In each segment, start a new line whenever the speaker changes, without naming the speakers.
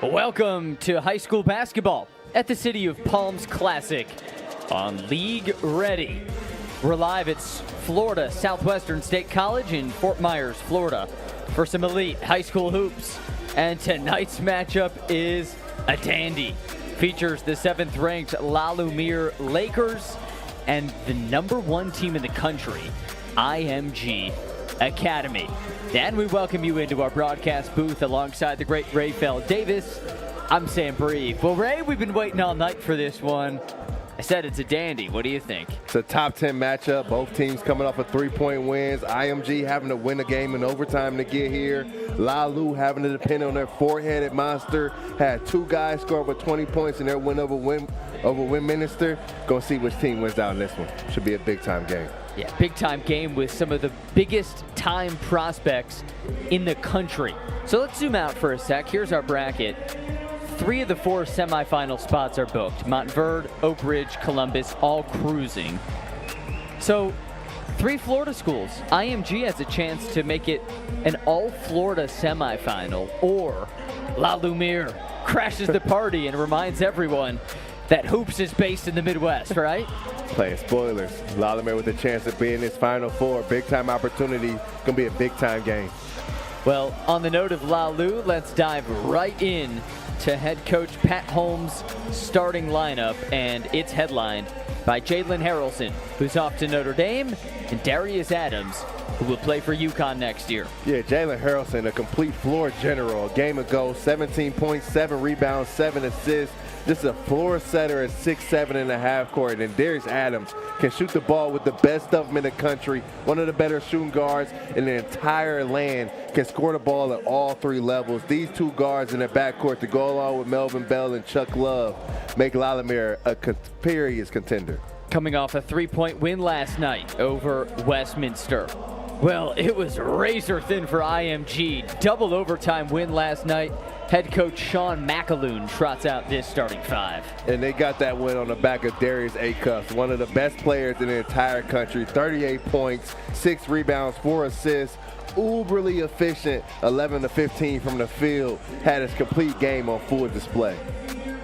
Welcome to high school basketball at the City of Palms Classic on League Ready. We're live at Florida Southwestern State College in Fort Myers, Florida for some elite high school hoops. And tonight's matchup is a dandy. Features the 7th ranked La Lumiere Lakers and the #1 team in the country, IMG Academy. And we welcome you into our broadcast booth alongside the great Rayfeld Davis. I'm Sam Brief. Well, Ray, we've been waiting all night for this one. I said it's a dandy. What do you think?
It's a top 10 matchup. Both teams coming off of 3-point wins. IMG having to win a game in overtime to get here. La Lu having to depend on their four-headed monster. Had two guys score over 20 points in their win over Winminster. Gonna see which team wins out in this one. Should be a big-time game.
Yeah, big-time game with some of the biggest time prospects in the country. So let's zoom out for a sec. Here's our bracket. 3 of the 4 semifinal spots are booked. Montverde, Oak Ridge, Columbus, all cruising. So 3 Florida schools. IMG has a chance to make it an all-Florida semifinal, or La Lumiere crashes the party and reminds everyone that hoops is based in the Midwest, right?
Playing spoilers. La Lumiere with a chance of being in this Final Four. Big-time opportunity. Gonna be a big-time game.
Well, on the note of La Lu, let's dive right in to head coach Pat Holmes' starting lineup, and it's headlined by Jalen Harrelson, who's off to Notre Dame, and Darius Adams, who will play for UConn next year.
Yeah, Jalen Harrelson, a complete floor general. A game ago, 17 points, 7 rebounds, 7 assists. This is a floor setter at 6'7" in the half court, and Darius Adams can shoot the ball with the best of them in the country. One of the better shooting guards in the entire land, can score the ball at all 3 levels. These 2 guards in the backcourt to go along with Melvin Bell and Chuck Love make La Lumiere a serious contender.
Coming off a 3-point win last night over Westminster. Well, it was razor thin for IMG. Double overtime win last night. Head coach Sean McAloon trots out this starting 5.
And they got that win on the back of Darius Acuff, one of the best players in the entire country. 38 points, 6 rebounds, 4 assists. Uberly efficient, 11 to 15 from the field. Had his complete game on full display.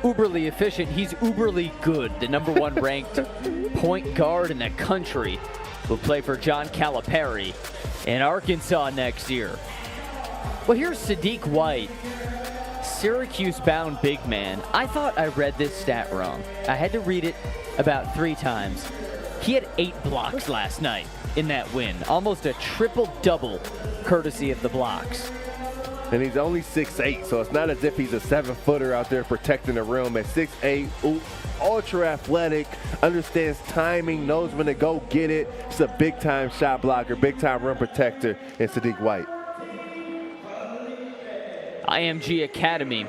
Uberly efficient, he's uberly good. The #1 ranked point guard in the country will play for John Calipari in Arkansas next year. Well, here's Sadiq White, Syracuse-bound big man. I thought I read this stat wrong. I had to read it about 3 times. He had 8 blocks last night in that win. Almost a triple-double courtesy of the blocks.
And he's only 6'8", so it's not as if he's a 7-footer out there protecting the rim. At 6'8", ultra athletic, understands timing, knows when to go get it. It's a big-time shot blocker, big-time rim protector in Sadiq White.
IMG Academy,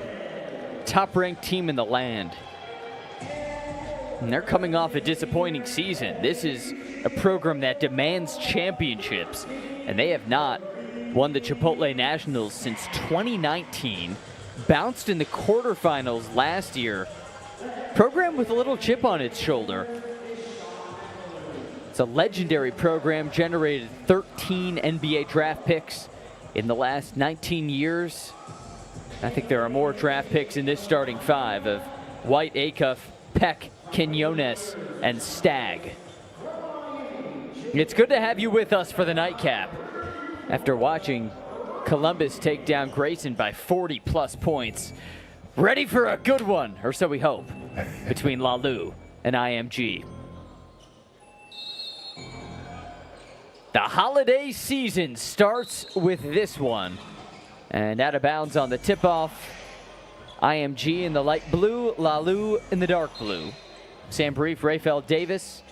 top-ranked team in the land. And they're coming off a disappointing season. This is a program that demands championships, and they have not won the Chipotle Nationals since 2019. Bounced in the quarterfinals last year. Program with a little chip on its shoulder. It's a legendary program, generated 13 NBA draft picks in the last 19 years. I think there are more draft picks in this starting 5 of White, Acuff, Peck, Quinones, and Stagg. It's good to have you with us for the nightcap after watching Columbus take down Grayson by 40-plus points. Ready for a good one, or so we hope, between La Lu and IMG. The holiday season starts with this one. And out of bounds on the tip-off, IMG in the light blue, La Lu in the dark blue. Sam Brief, Rayfeld Davis,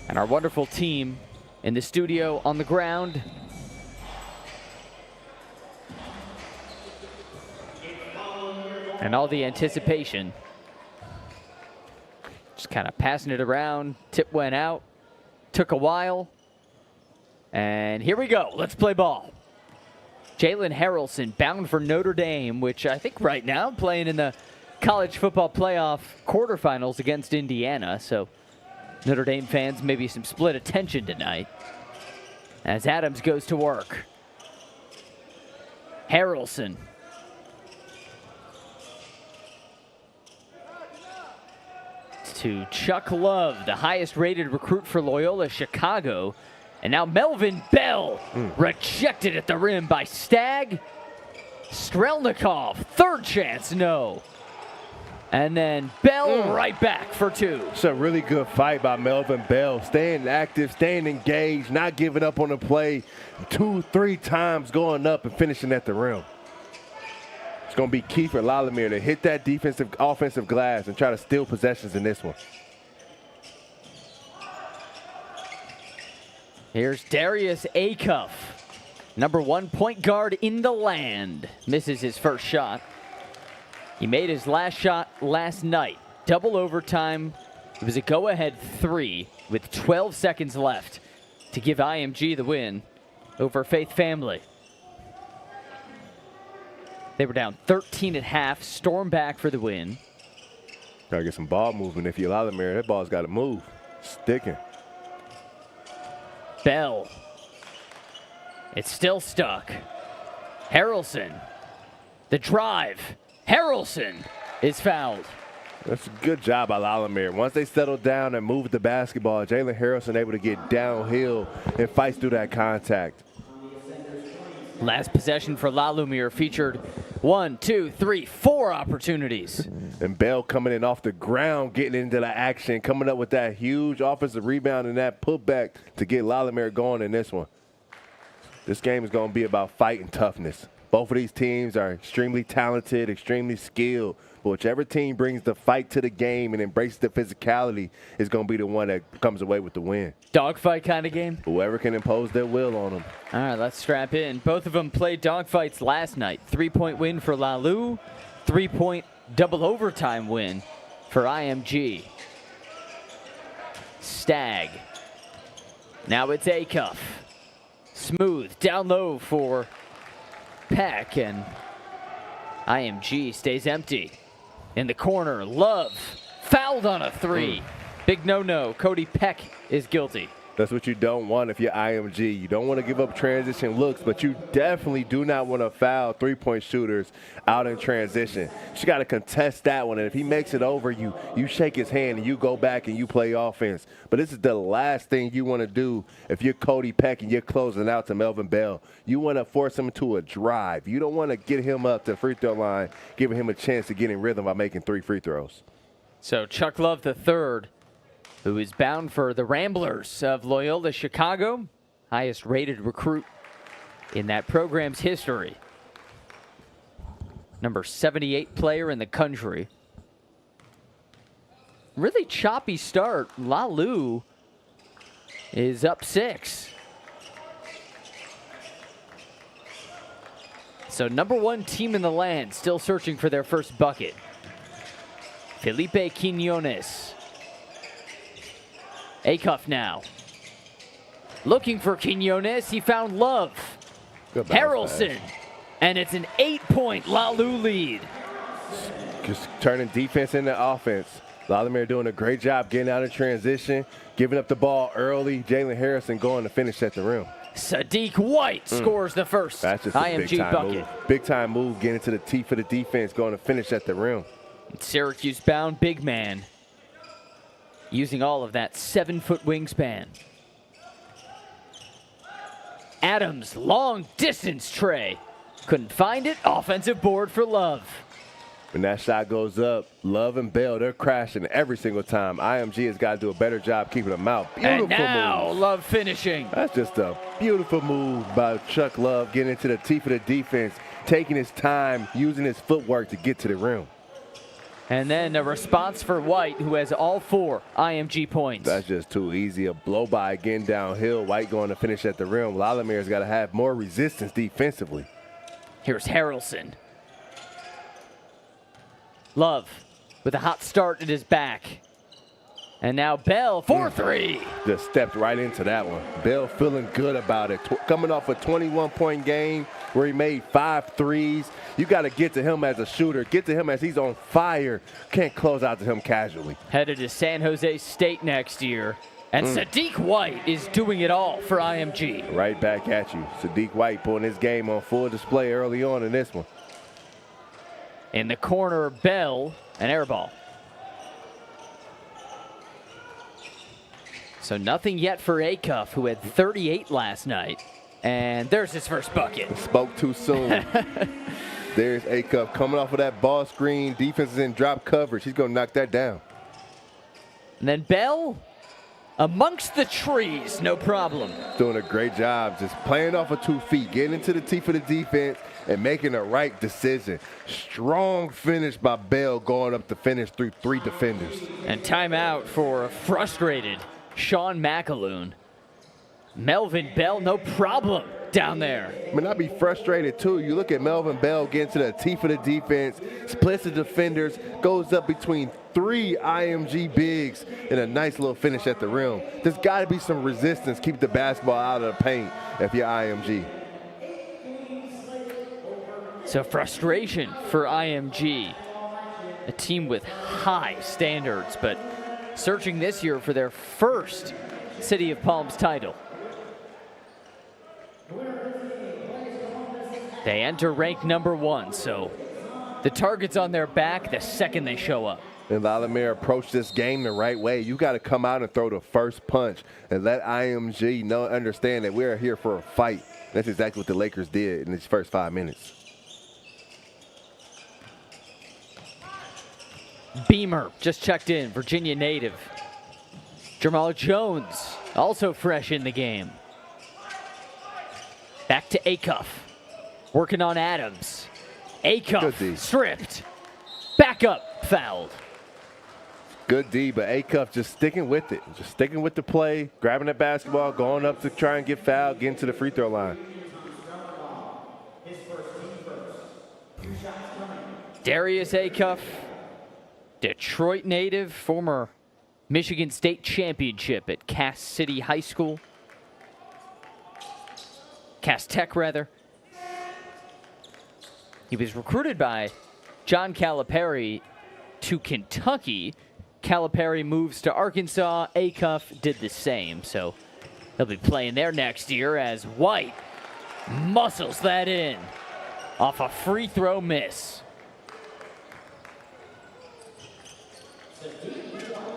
and our wonderful team in the studio on the ground. And all the anticipation. Just kind of passing it around. Tip went out. Took a while. And here we go. Let's play ball. Jalen Harrelson bound for Notre Dame, which I think right now playing in the college football playoff quarterfinals against Indiana. So Notre Dame fans, maybe some split attention tonight as Adams goes to work. Harrelson to Chuck Love, the highest rated recruit for Loyola Chicago. And now Melvin Bell rejected at the rim by Stag. Strelnikov, third chance, no. And then Bell right back for two.
It's a really good fight by Melvin Bell. Staying active, staying engaged, not giving up on the play. 2-3 times going up and finishing at the rim. It's going to be key for La Lumiere to hit that offensive glass and try to steal possessions in this one.
Here's Darius Acuff, #1 point guard in the land. Misses his first shot. He made his last shot last night. Double overtime. It was a go-ahead 3 with 12 seconds left to give IMG the win over Faith Family. They were down 13 at half, storm back for the win.
Gotta get some ball movement if you're La Lumiere. That ball's got to move. Sticking.
Bell. It's still stuck. Harrelson. The drive. Harrelson is fouled.
That's a good job by La Lumiere. Once they settled down and moved the basketball, Jalen Harrelson able to get downhill and fights through that contact.
Last possession for La Lumiere featured 1, 2, 3, 4 opportunities.
And Bell coming in off the ground, getting into the action, coming up with that huge offensive rebound and that putback to get La Lumiere going in this one. This game is going to be about fight and toughness. Both of these teams are extremely talented, extremely skilled. But whichever team brings the fight to the game and embraces the physicality is going to be the one that comes away with the win.
Dogfight kind of game?
Whoever can impose their will on them.
All right, let's strap in. Both of them played dogfights last night. 3-point win for La Lu, 3-point double overtime win for IMG. Stag. Now it's Acuff. Smooth, down low for Peck, and IMG stays empty. In the corner, Love fouled on a 3. Big no-no. Cody Peck is guilty.
That's what you don't want if you're IMG. You don't want to give up transition looks, but you definitely do not want to foul three-point shooters out in transition. You got to contest that one, and if he makes it over, you shake his hand and you go back and you play offense. But this is the last thing you want to do if you're Cody Peck and you're closing out to Melvin Bell. You want to force him to a drive. You don't want to get him up to the free throw line, giving him a chance to get in rhythm by making 3 free throws.
So Chuck Love III, who is bound for the Ramblers of Loyola Chicago, highest rated recruit in that program's history. Number 78 player in the country. Really choppy start. La Lu is up 6. So #1 team in the land still searching for their first bucket. Felipe Quinones. Acuff now. Looking for Quinones. He found Love. Harrelson. And it's an 8-point La Lu lead.
Just turning defense into offense. La Lumiere doing a great job getting out of transition, giving up the ball early. Jalen Harrison going to finish at the rim.
Sadiq White scores the first
That's just a
IMG
big-time
bucket.
move. Big-time move, getting to the tee for the defense, going to finish at the rim.
Syracuse-bound big man, using all of that 7-foot wingspan. Adams, long distance tray. Couldn't find it. Offensive board for Love.
When that shot goes up, Love and Bell, they're crashing every single time. IMG has got to do a better job keeping them out. Beautiful
and now
move.
Love finishing.
That's just a beautiful move by Chuck Love, getting into the teeth of the defense, taking his time, using his footwork to get to the rim.
And then a response for White, who has all 4 IMG points.
That's just too easy. A blow by again downhill. White going to finish at the rim. La Lumiere's got to have more resistance defensively.
Here's Harrelson. Love with a hot start at his back. And now Bell, 4-3.
Just stepped right into that one. Bell feeling good about it. Coming off a 21-point game where he made 5 threes. You got to get to him as a shooter. Get to him as he's on fire. Can't close out to him casually.
Headed to San Jose State next year. And Sadiq White is doing it all for IMG.
Right back at you. Sadiq White putting his game on full display early on in this one.
In the corner, Bell, an air ball. So nothing yet for Acuff, who had 38 last night. And there's his first bucket.
Spoke too soon. There's Acuff coming off of that ball screen. Defense is in drop coverage. He's going to knock that down.
And then Bell amongst the trees, no problem.
Doing a great job just playing off of 2 feet, getting into the teeth of the defense and making the right decision. Strong finish by Bell going up to finish through 3 defenders.
And timeout for a frustrated Sean McAloon. Melvin Bell, no problem down there.
I mean, I'd be frustrated too. You look at Melvin Bell getting to the teeth of the defense, splits the defenders, goes up between 3 IMG bigs, and a nice little finish at the rim. There's got to be some resistance. Keep the basketball out of the paint if you're IMG.
So frustration for IMG, a team with high standards, but searching this year for their first City of Palms title. They enter ranked number 1, so the target's on their back the second they show up.
And La Lumiere approached this game the right way. You got to come out and throw the first punch and let IMG understand that we're here for a fight. That's exactly what the Lakers did in these first 5 minutes.
Beamer just checked in, Virginia native. Jamal Jones, also fresh in the game. Back to Acuff, working on Adams. Acuff stripped, back up, fouled.
Good D, but Acuff just sticking with it. Just sticking with the play, grabbing the basketball, going up to try and get fouled, getting to the free throw line.
Darius Acuff, Detroit native, former Michigan State championship at Cass City High School. Cass Tech, rather. He was recruited by John Calipari to Kentucky. Calipari moves to Arkansas. Acuff did the same, so he'll be playing there next year as White muscles that in off a free throw miss.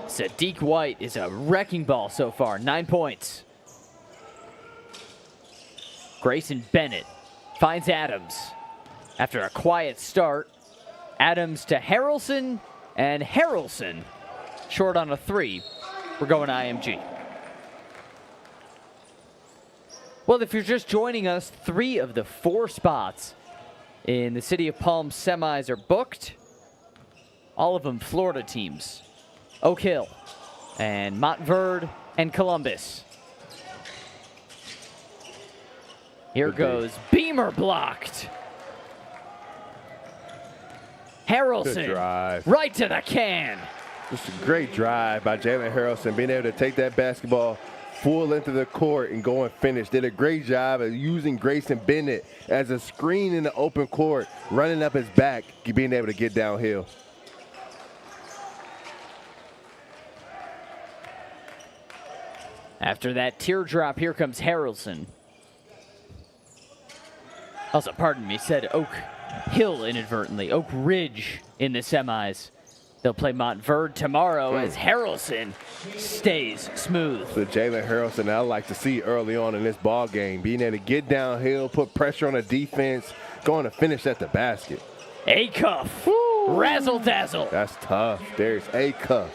Sadiq White is a wrecking ball so far, 9 points. Grayson Bennett finds Adams. After a quiet start, Adams to Harrelson, and Harrelson short on a 3. We're going IMG. Well, if you're just joining us, 3 of the 4 spots in the City of Palms semis are booked. All of them Florida teams. Oak Hill and Montverde and Columbus. Here goes Beamer blocked. Harrelson right to the can.
Just a great drive by Jalen Harrelson, being able to take that basketball full length of the court and go and finish. Did a great job of using Grayson Bennett as a screen in the open court, running up his back, being able to get downhill.
After that teardrop, here comes Harrelson. Also, pardon me, said Oak Hill inadvertently. Oak Ridge in the semis. They'll play Montverde tomorrow as Harrelson stays smooth.
The Jalen Harrelson I like to see early on in this ball game, being able to get downhill, put pressure on the defense, going to finish at the basket.
Acuff, razzle dazzle.
That's tough. There's Acuff.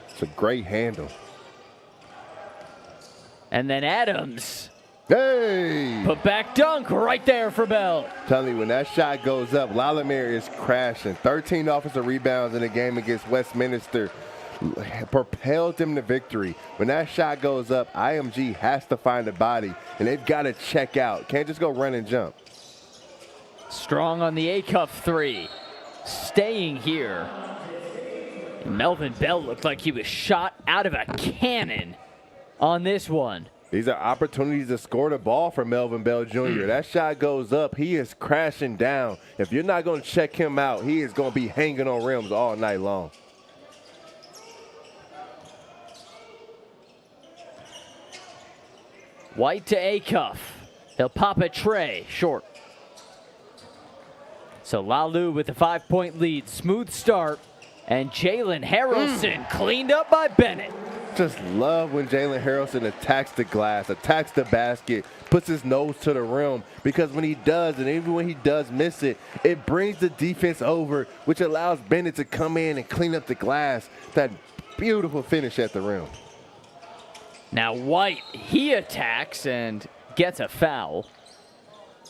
It's a great handle.
And then Adams.
Hey!
Put back dunk right there for Bell.
Telling you, when that shot goes up, La Lumiere is crashing. 13 offensive rebounds in the game against Westminster propelled them to victory. When that shot goes up, IMG has to find a body, and they've got to check out. Can't just go run and jump.
Strong on the Acuff 3. Staying here. Melvin Bell looked like he was shot out of a cannon on this one.
These are opportunities to score the ball for Melvin Bell Jr. That shot goes up. He is crashing down. If you're not going to check him out, he is going to be hanging on rims all night long.
White to Acuff. They'll pop a tray short. So Lalu with a 5-point lead. Smooth start. And Jalen Harrelson cleaned up by Bennett.
Just love when Jalen Harrelson attacks the glass, attacks the basket, puts his nose to the rim, because when he does, and even when he does miss it, it brings the defense over, which allows Bennett to come in and clean up the glass. That beautiful finish at the rim.
Now White, he attacks and gets a foul.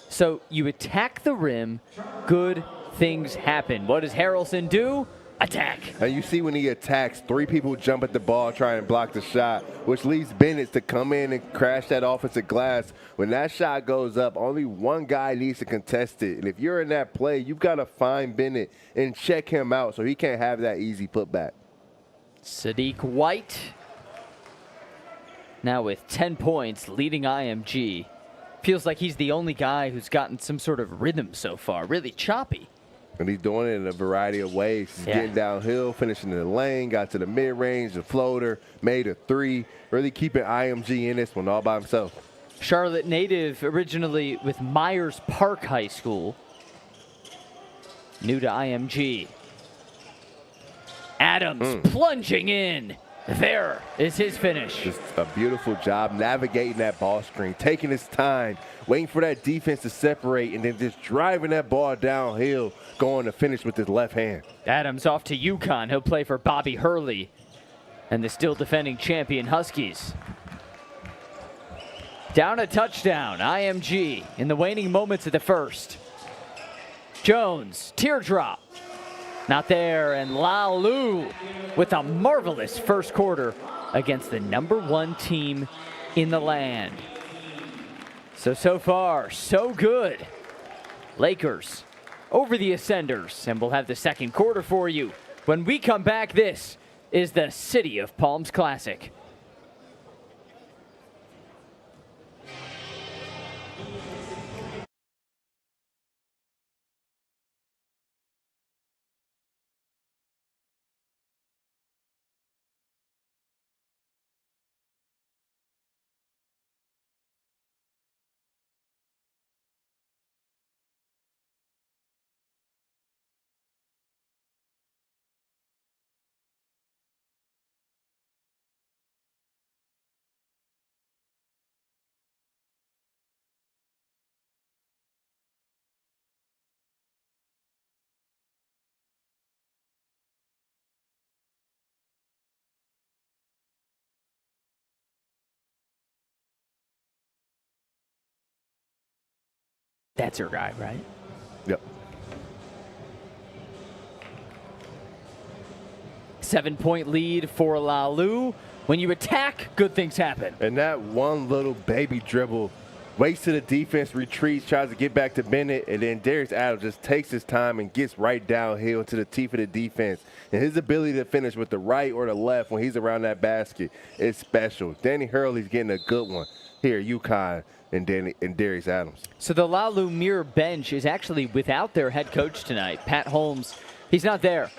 So you attack the rim, good things happen. What does Harrelson do? Attack.
And you see when he attacks, 3 people jump at the ball trying to block the shot, which leads Bennett to come in and crash that offensive glass. When that shot goes up, only one guy needs to contest it. And if you're in that play, you've got to find Bennett and check him out so he can't have that easy putback.
Sadiq White now with 10 points, leading IMG. Feels like he's the only guy who's gotten some sort of rhythm so far, really choppy.
And he's doing it in a variety of ways. He's getting downhill, finishing in the lane, got to the mid-range, the floater, made a 3, really keeping IMG in this one all by himself.
Charlotte native, originally with Myers Park High School. New to IMG. Adams plunging in. There is his finish.
Just a beautiful job navigating that ball screen, taking his time, waiting for that defense to separate, and then just driving that ball downhill, going to finish with his left hand.
Adams off to UConn. He'll play for Bobby Hurley and the still defending champion Huskies. Down a touchdown, IMG in the waning moments of the first. Jones, teardrop. Not there, and La Lu with a marvelous first quarter against the #1 team in the land. So far, so good. Lakers over the Ascenders, and we'll have the second quarter for you. When we come back, this is the City of Palms Classic. That's her guy, right?
Yep.
7-point lead for La Lu. When you attack, good things happen.
And that one little baby dribble, waits to the defense, retreats, tries to get back to Bennett, and then Darius Adams just takes his time and gets right downhill to the teeth of the defense. And his ability to finish with the right or the left when he's around that basket is special. Danny Hurley's getting a good one here, UConn and Darius Adams.
So the La Lumiere bench is actually without their head coach tonight, Pat Holmes. He's not there.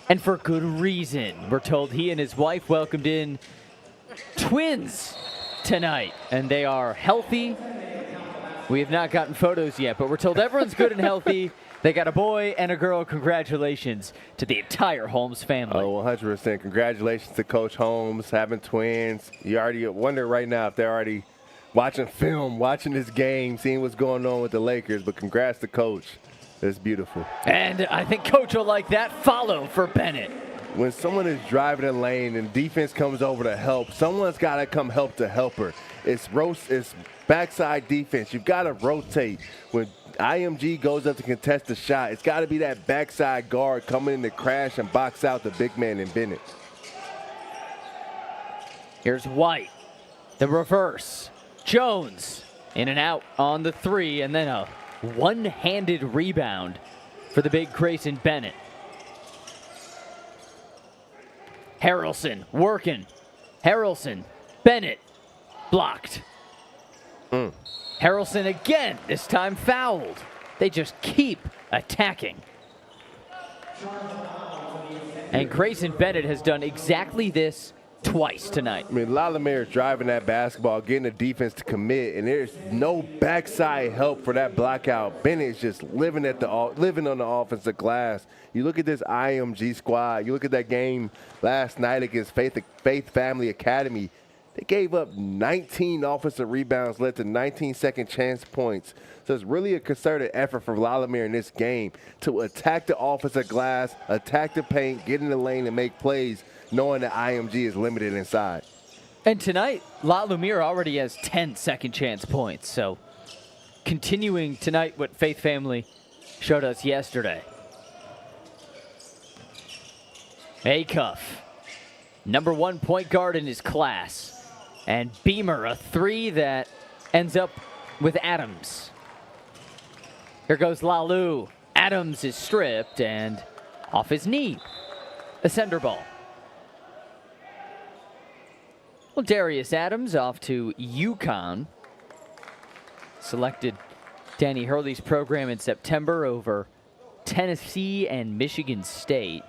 And for good reason. We're told he and his wife welcomed in twins tonight, and they are healthy. We have not gotten photos yet, but we're told everyone's good and healthy. They got a boy and a girl. Congratulations to the entire Holmes family.
Oh, 100%. Congratulations to Coach Holmes having twins. You already wonder right now if they're already watching film, watching this game, seeing what's going on with the Lakers. But congrats to Coach. That's beautiful.
And I think Coach will like that follow for Bennett.
When someone is driving a lane and defense comes over to help, someone's got to come help the helper. It's backside defense. You've got to rotate. When IMG goes up to contest the shot, it's got to be that backside guard coming in to crash and box out the big man in Bennett.
Here's White. The reverse. Jones in and out on the 3, and then a one-handed rebound for the big Grayson Bennett. Harrelson working. Harrelson, Bennett, blocked. Harrelson again, this time fouled. They just keep attacking. And Grayson Bennett has done exactly this twice tonight.
I mean, La Lumiere is driving that basketball, getting the defense to commit, and there's no backside help for that blockout. Bennett's just living on the offensive glass. You look at this IMG squad. You look at that game last night against Faith Family Academy. They gave up 19 offensive rebounds, led to 19 second chance points. So it's really a concerted effort for La Lumiere in this game to attack the offensive glass, attack the paint, get in the lane, and make plays, knowing that IMG is limited inside.
And tonight, La Lumiere already has 10 second chance points. So continuing tonight what Faith Family showed us yesterday. Acuff, #1 point guard in his class. And Beamer, a three that ends up with Adams. Here goes Lalu. Adams is stripped and off his knee. A sender ball. Well, Darius Adams off to UConn. Selected Danny Hurley's program in September over Tennessee and Michigan State.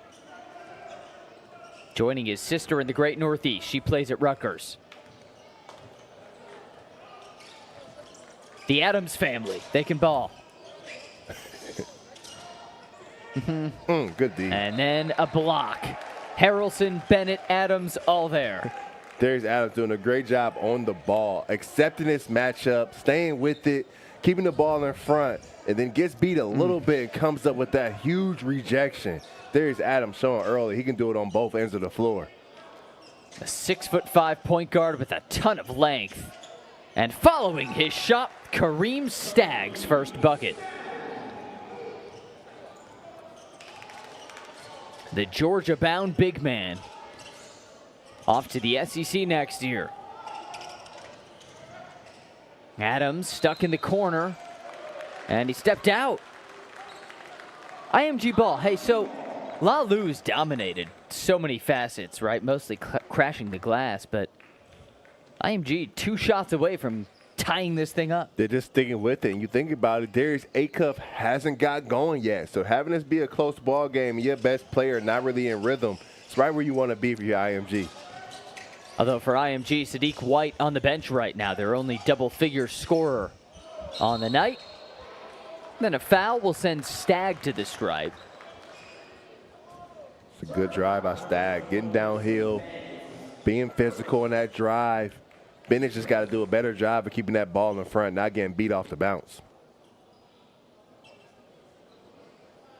Joining his sister in the Great Northeast. She plays at Rutgers. The Adams family, they can ball.
Good D.
And then a block. Harrelson, Bennett, Adams, all there.
Darius Adams doing a great job on the ball, accepting this matchup, staying with it, keeping the ball in front, and then gets beat a little bit and comes up with that huge rejection. Darius Adams showing early he can do it on both ends of the floor.
A 6'5" point guard with a ton of length. And following his shot, Kareem Stagg's first bucket. The Georgia-bound big man off to the SEC next year. Adams stuck in the corner, and he stepped out. IMG ball. Hey, so La Lu's dominated so many facets, right? Mostly crashing the glass, but IMG 2 shots away from tying this thing up.
They're just sticking with it. And you think about it, Darius Acuff hasn't got going yet. So having this be a close ball game and your best player not really in rhythm, it's right where you want to be for your IMG.
Although for IMG, Sadiq White on the bench right now, their only double-figure scorer on the night. Then a foul will send Stagg to the stripe.
It's a good drive by Stagg, getting downhill, being physical in that drive. Bennett just got to do a better job of keeping that ball in front, not getting beat off the bounce.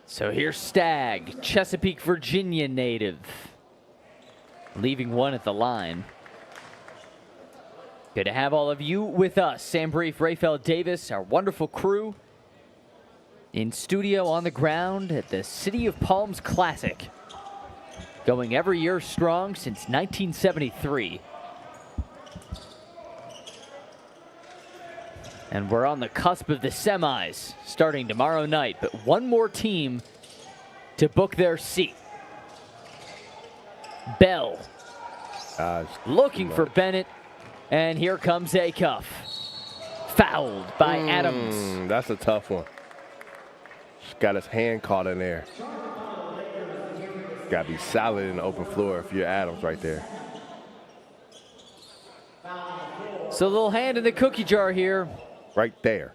So here's Stagg, Chesapeake, Virginia native. Leaving one at the line. Good to have all of you with us. Sam Brief, Rafael Davis, our wonderful crew in studio on the ground at the City of Palms Classic. Going every year strong since 1973. And we're on the cusp of the semis starting tomorrow night, but one more team to book their seat. Bell looking for Bennett, and here comes Acuff. Fouled by Adams.
That's a tough one. Got his hand caught in there. Got to be solid in the open floor if you're Adams right there.
So a little hand in the cookie jar here.
Right there.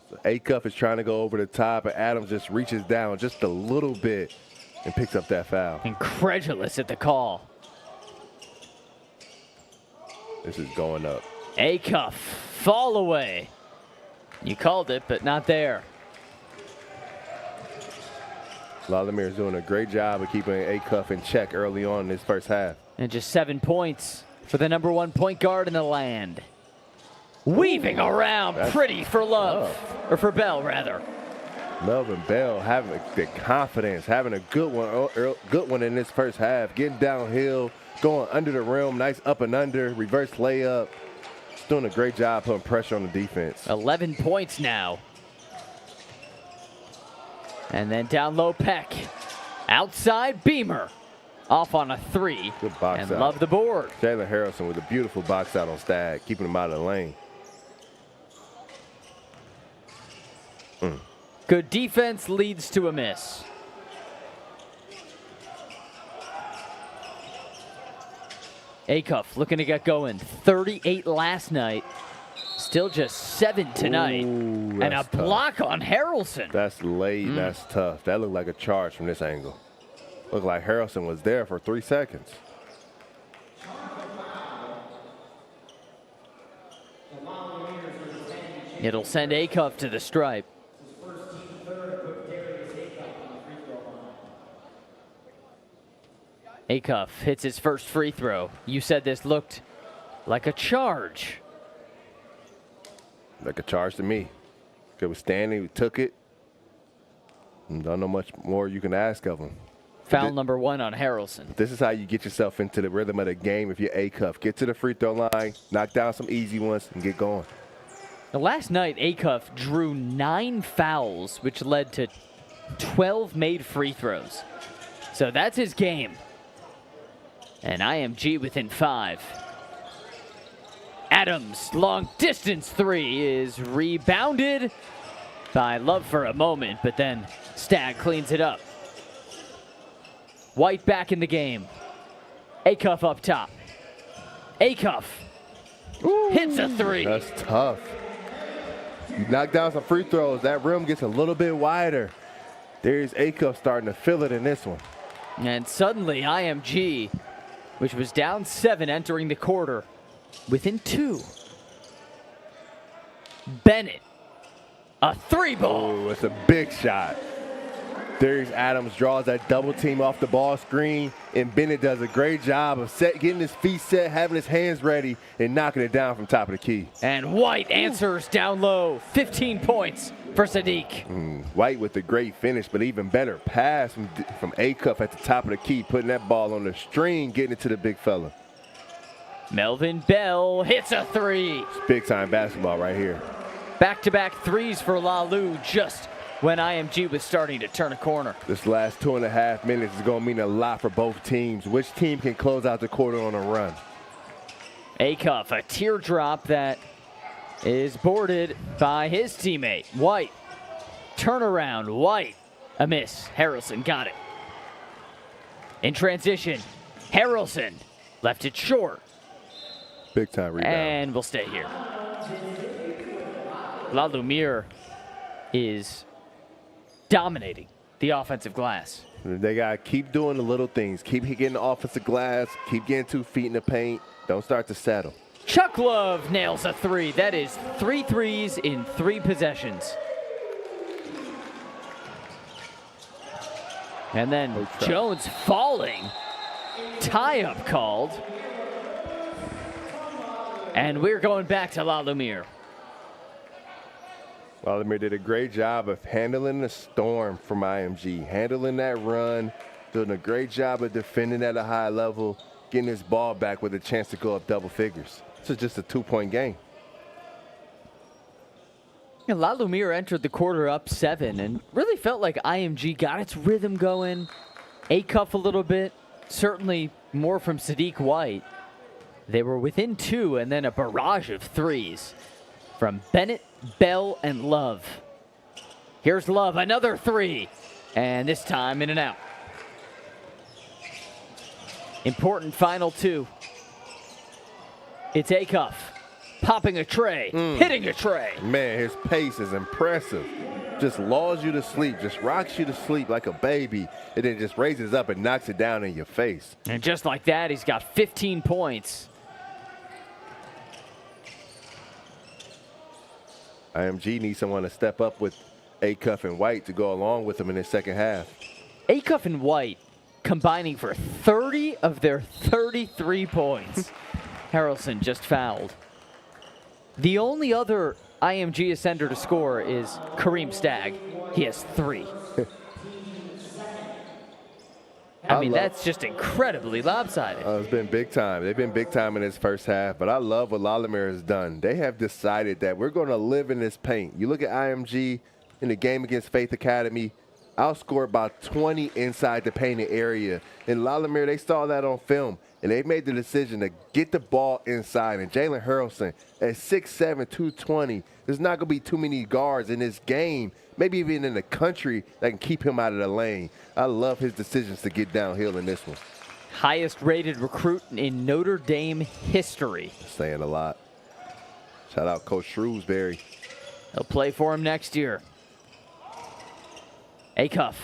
So Acuff is trying to go over the top, and Adams just reaches down just a little bit and picks up that foul.
Incredulous at the call.
This is going up.
Acuff, fall away. You called it, but not there.
La Lumiere is doing a great job of keeping Acuff in check early on in this first half.
And just 7 points for the #1 point guard in the land. Weaving around pretty for Love. Or for Bell, rather.
Melvin Bell having the confidence, having a good one in this first half. Getting downhill, going under the rim, nice up and under, reverse layup. He's doing a great job putting pressure on the defense.
11 points now. And then down low, Peck. Outside, Beamer. Off on a 3.
Good box
and
out.
love the board.
Jalen Harrelson with a beautiful box out on Stagg, keeping him out of the lane.
Good defense leads to a miss. Acuff looking to get going. 38 last night. Still just 7 tonight.
Ooh,
and a block on Harrelson.
That's late. That's tough. That looked like a charge from this angle. Looked like Harrelson was there for 3 seconds.
It'll send Acuff to the stripe. Acuff hits his first free throw. You said this looked like a charge.
Like a charge to me. He was standing, he took it. And don't know much more you can ask of him.
Foul number 1 on Harrelson.
This is how you get yourself into the rhythm of the game if you're Acuff. Get to the free throw line, knock down some easy ones, and get going.
Now, last night, Acuff drew 9 fouls, which led to 12 made free throws. So that's his game. And IMG within 5. Adams, long distance 3 is rebounded by Love for a moment, but then Stagg cleans it up. White back in the game. Acuff up top. Acuff hits a 3.
That's tough. You knock down some free throws, that rim gets a little bit wider. There's Acuff starting to feel it in this one.
And suddenly IMG, which was down 7 entering the quarter, within 2. Bennett, a 3-ball.
Oh, it's a big shot. Darius Adams draws that double team off the ball screen, and Bennett does a great job of getting his feet set, having his hands ready, and knocking it down from top of the key.
And White answers down low. 15 points for Sadiq.
White with a great finish, but even better pass from Acuff at the top of the key, putting that ball on the string, getting it to the big fella.
Melvin Bell hits a 3.
It's big-time basketball right here.
Back-to-back 3s for La Lu just when IMG was starting to turn a corner.
This last 2.5 minutes is going to mean a lot for both teams. Which team can close out the quarter on a run?
Acuff, a teardrop that is boarded by his teammate, White. Turnaround, White. A miss. Harrelson got it. In transition, Harrelson left it short.
Big time rebound.
And we'll stay here. La Lumiere is dominating the offensive glass.
They got to keep doing the little things. Keep getting the offensive glass. Keep getting 2 feet in the paint. Don't start to settle.
Chuck Love nails a 3. That is 3 threes in 3 possessions. And then Jones falling. Tie-up called. And we're going back to La Lumiere.
La Lumiere did a great job of handling the storm from IMG, handling that run, doing a great job of defending at a high level, getting his ball back with a chance to go up double figures. This is just a 2-point game.
And La Lumiere entered the quarter up 7 and really felt like IMG got its rhythm going. Acuff a little bit, certainly more from Sadiq White. They were within 2 and then a barrage of 3s from Bennett, Bell, and Love. Here's Love, another 3, and this time in and out. Important final 2. It's Acuff popping a tray, hitting a tray.
Man, his pace is impressive. Just lulls you to sleep, just rocks you to sleep like a baby, and then just raises up and knocks it down in your face.
And just like that, he's got 15 points.
IMG needs someone to step up with Acuff and White to go along with them in the second half.
Acuff and White combining for 30 of their 33 points. Harrelson just fouled. The only other IMG ascender to score is Kareem Stagg. He has 3. I mean, that's just incredibly lopsided.
It's been big time. They've been big time in this first half, but I love what La Lumiere has done. They have decided that we're going to live in this paint. You look at IMG in the game against Faith Academy, outscored about 20 inside the painted area. In La Lumiere, they saw that on film, and they made the decision to get the ball inside. And Jalen Harrelson at 6'7", 220, there's not going to be too many guards in this game, maybe even in the country, that can keep him out of the lane. I love his decisions to get downhill in this one.
highest rated recruit in Notre Dame history.
Saying a lot. Shout out Coach Shrewsbury.
He'll play for him next year. Acuff.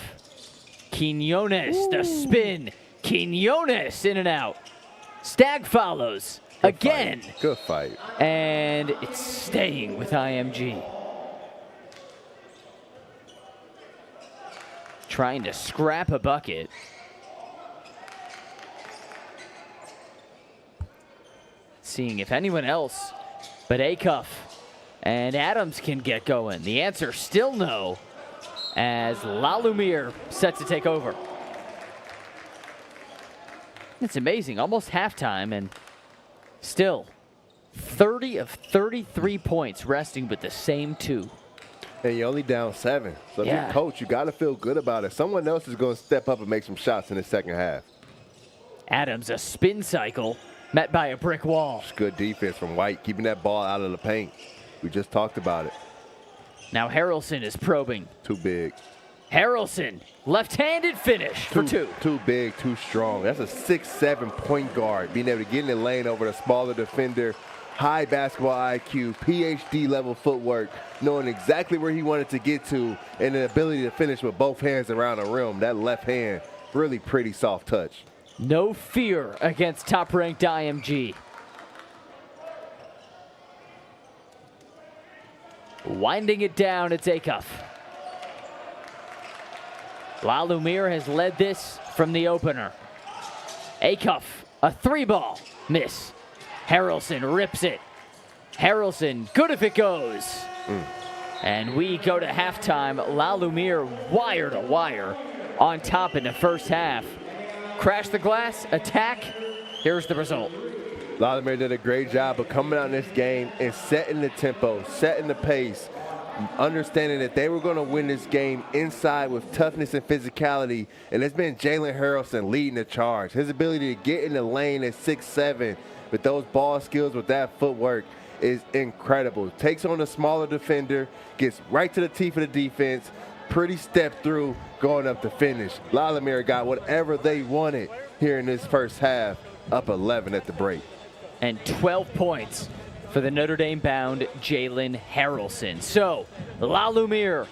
Quinones, the spin. Quinones in and out. Stag follows again.
Good fight.
And it's staying with IMG. Trying to scrap a bucket. Seeing if anyone else but Acuff and Adams can get going. The answer still no, as La Lumiere set to take over. It's amazing, almost halftime, and still 30 of 33 points resting with the same two.
And you're only down 7. So if you're coach, you got to feel good about it. Someone else is going to step up and make some shots in the second half.
Adams, a spin cycle, met by a brick wall.
It's good defense from White, keeping that ball out of the paint. We just talked about it.
Now Harrelson is probing.
Too big.
Harrelson, left-handed finish for two.
Too big, too strong. That's a 6'7" point guard, being able to get in the lane over the smaller defender. High basketball IQ, PhD level footwork, knowing exactly where he wanted to get to, and the ability to finish with both hands around the rim. That left hand, really pretty soft touch.
No fear against top-ranked IMG. Winding it down, it's Acuff. La Lumiere has led this from the opener. Acuff, a 3-ball, miss. Harrelson rips it. Harrelson, good if it goes. And we go to halftime. La Lumiere wire to wire on top in the first half. Crash the glass, attack. Here's the result.
La Lumiere did a great job of coming out in this game and setting the tempo, setting the pace, understanding that they were going to win this game inside with toughness and physicality. And it's been Jalen Harrelson leading the charge. His ability to get in the lane at 6'7", with those ball skills, with that footwork, is incredible. Takes on a smaller defender, gets right to the teeth of the defense, pretty step through, going up to finish. La Lumiere got whatever they wanted here in this first half, up 11 at the break.
And 12 points for the Notre Dame-bound Jalen Harrelson. So, La Lumiere,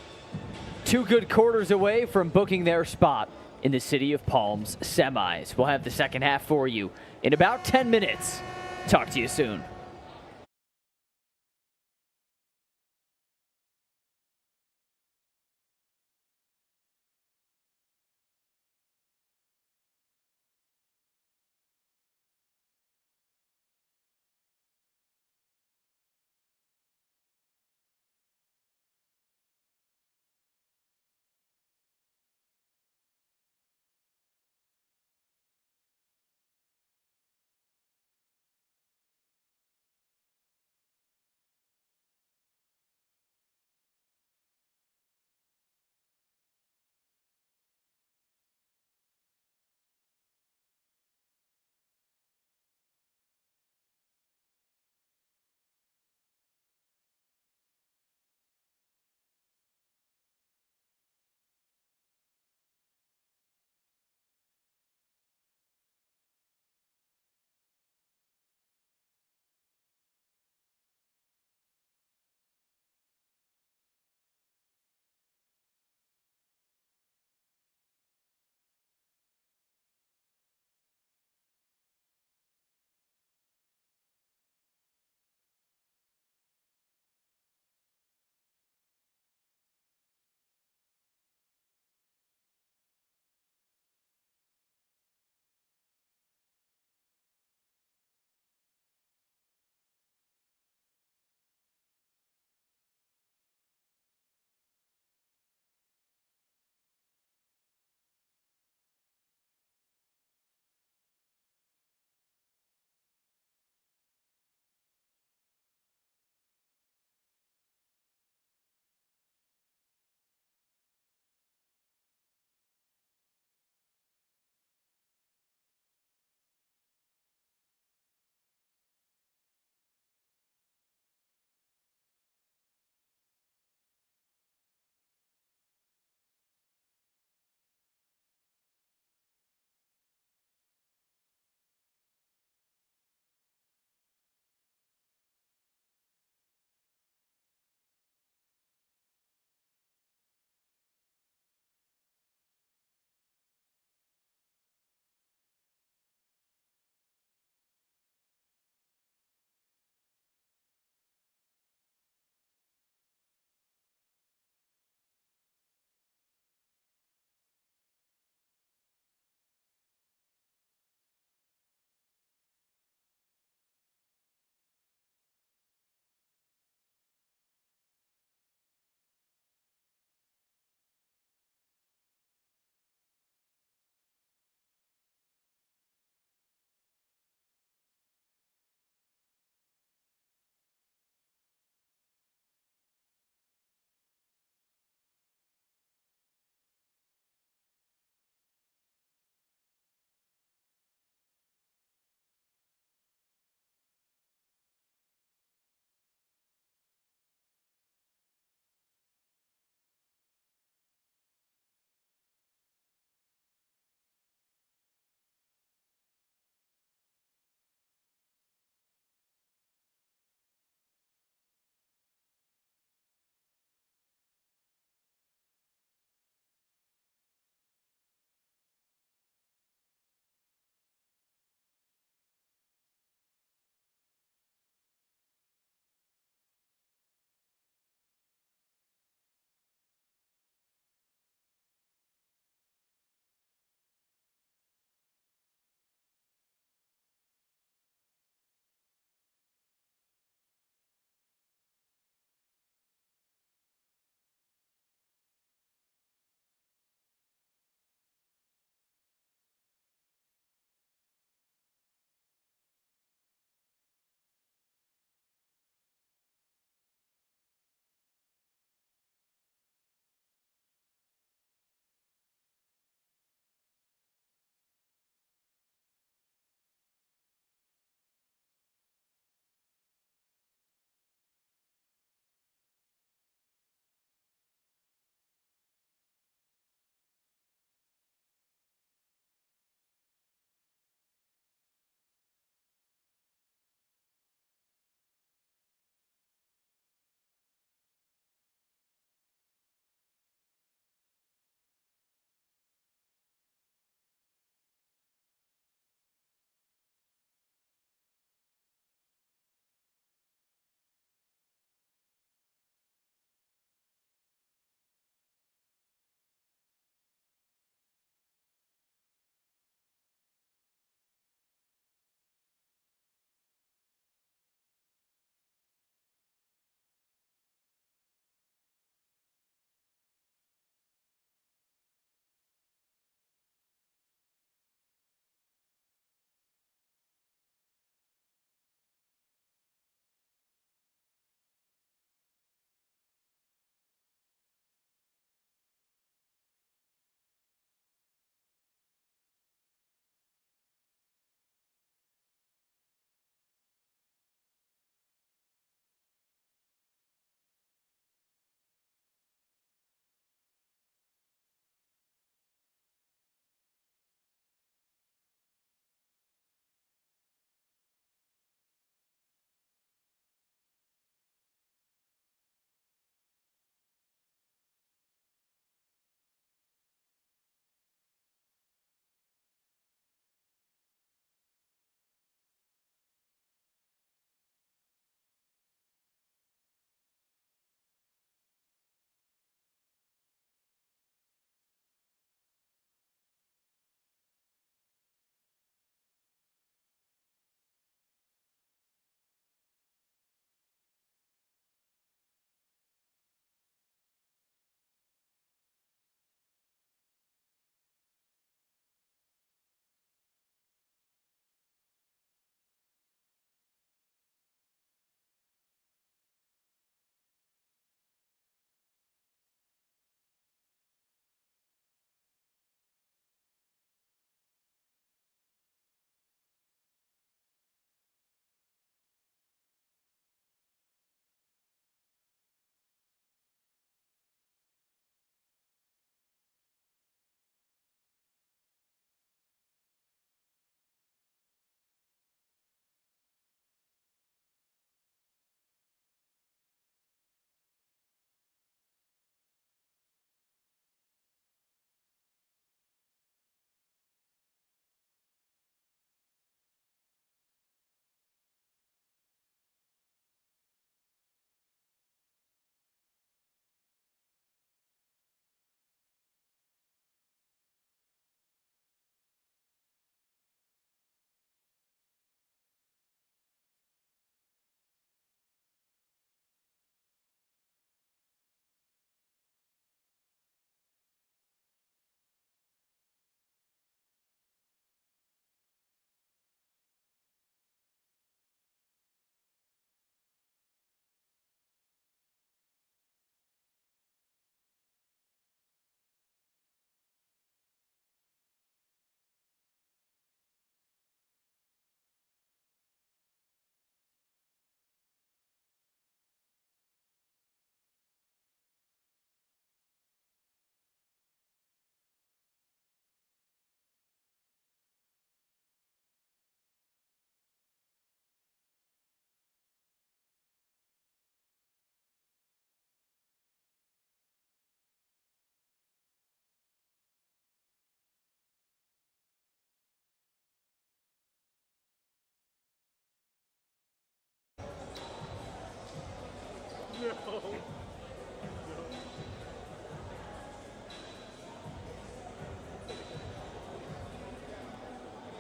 2 good quarters away from booking their spot in the City of Palms semis. We'll have the second half for you in about 10 minutes. Talk to you soon.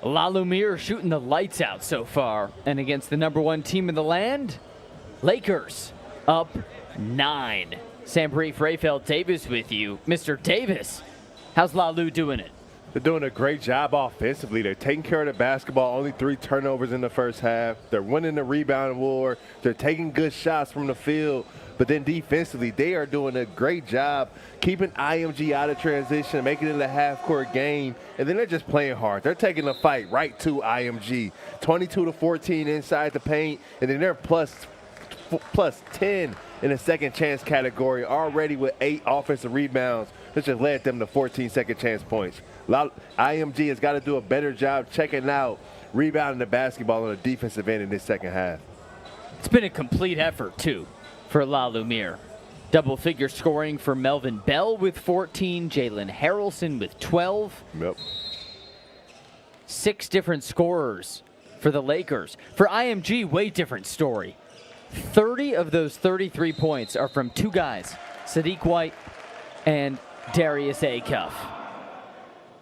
La Lumiere shooting the lights out so far. And against the #1 team in the land, Lakers up 9. Sam Brief, Rayfeld Davis with you. Mr. Davis, how's La Lu doing it?
They're doing a great job offensively. They're taking care of the basketball. Only 3 turnovers in the first half. They're winning the rebound war. They're taking good shots from the field. But then defensively, they are doing a great job keeping IMG out of transition, making it a half-court game. And then they're just playing hard. They're taking the fight right to IMG. 22-14 inside the paint. And then they're plus 10 in the second chance category, already with 8 offensive rebounds. This just led them to 14 second chance points. IMG has got to do a better job checking out, rebounding the basketball on the defensive end in this second half.
It's been a complete effort, too, for La Lumiere. Double-figure scoring for Melvin Bell with 14, Jalen Harrelson with 12.
Yep.
6 different scorers for the Lakers. For IMG, way different story. 30 of those 33 points are from 2 guys, Sadiq White and Darius Acuff.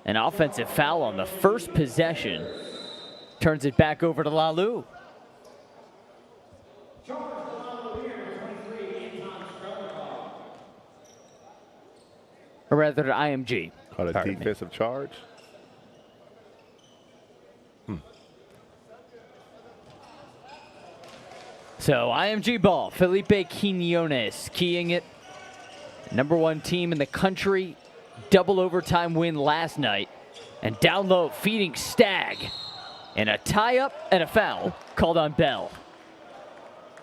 An offensive foul on the first possession turns it back over to La Lu. Or rather to IMG.
Called a defensive charge.
So IMG ball, Felipe Quinones keying it. #1 team in the country, double overtime win last night. And down low, feeding Stagg. And a tie-up and a foul called on Bell.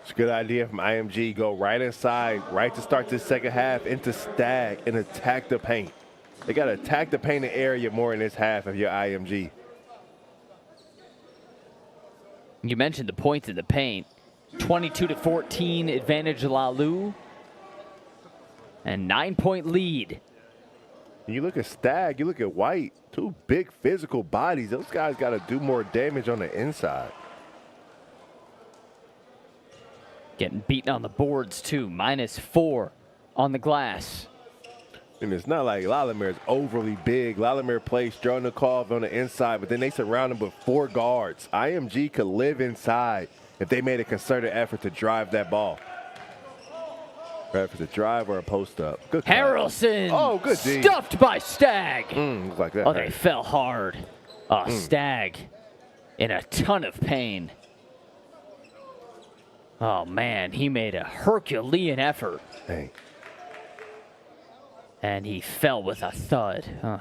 It's a good idea from IMG. Go right inside, right to start this second half, into Stagg and attack the paint. They got to attack the painted area more in this half of your IMG.
You mentioned the points in the paint. 22-14 advantage La Lu. And 9-point lead.
You look at Stagg, you look at White, 2 big physical bodies. Those guys got to do more damage on the inside.
Getting beaten on the boards, too. -4 on the glass.
And it's not like La Lumiere is overly big. La Lumiere plays Stronikov on the inside, but then they surround him with 4 guards. IMG could live inside if they made a concerted effort to drive that ball. Right, if it's a drive or a post-up. Good call.
Harrelson.
Oh, good D.
Stuffed by Stagg.
Looks like that.
Oh, they fell hard. Oh, Stagg in a ton of pain. Oh, man, he made a Herculean effort.
Hey.
And he fell with a thud. Huh.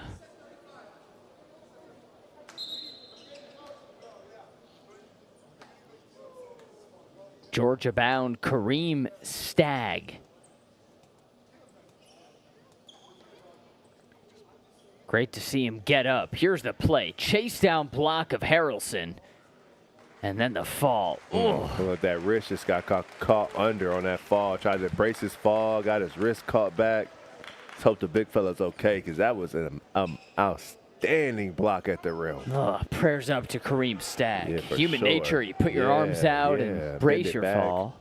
Georgia-bound Kareem Stagg. Great to see him get up. Here's the play. Chase down block of Harrelson. And then the fall.
Look, that wrist just got caught under on that fall. Tried to brace his fall, got his wrist caught back. Let's hope the big fella's okay, because that was an outstanding block at the rim.
Prayers up to Kareem Stagg.
Yeah,
Human
sure.
nature, you put your arms out and brace your fall.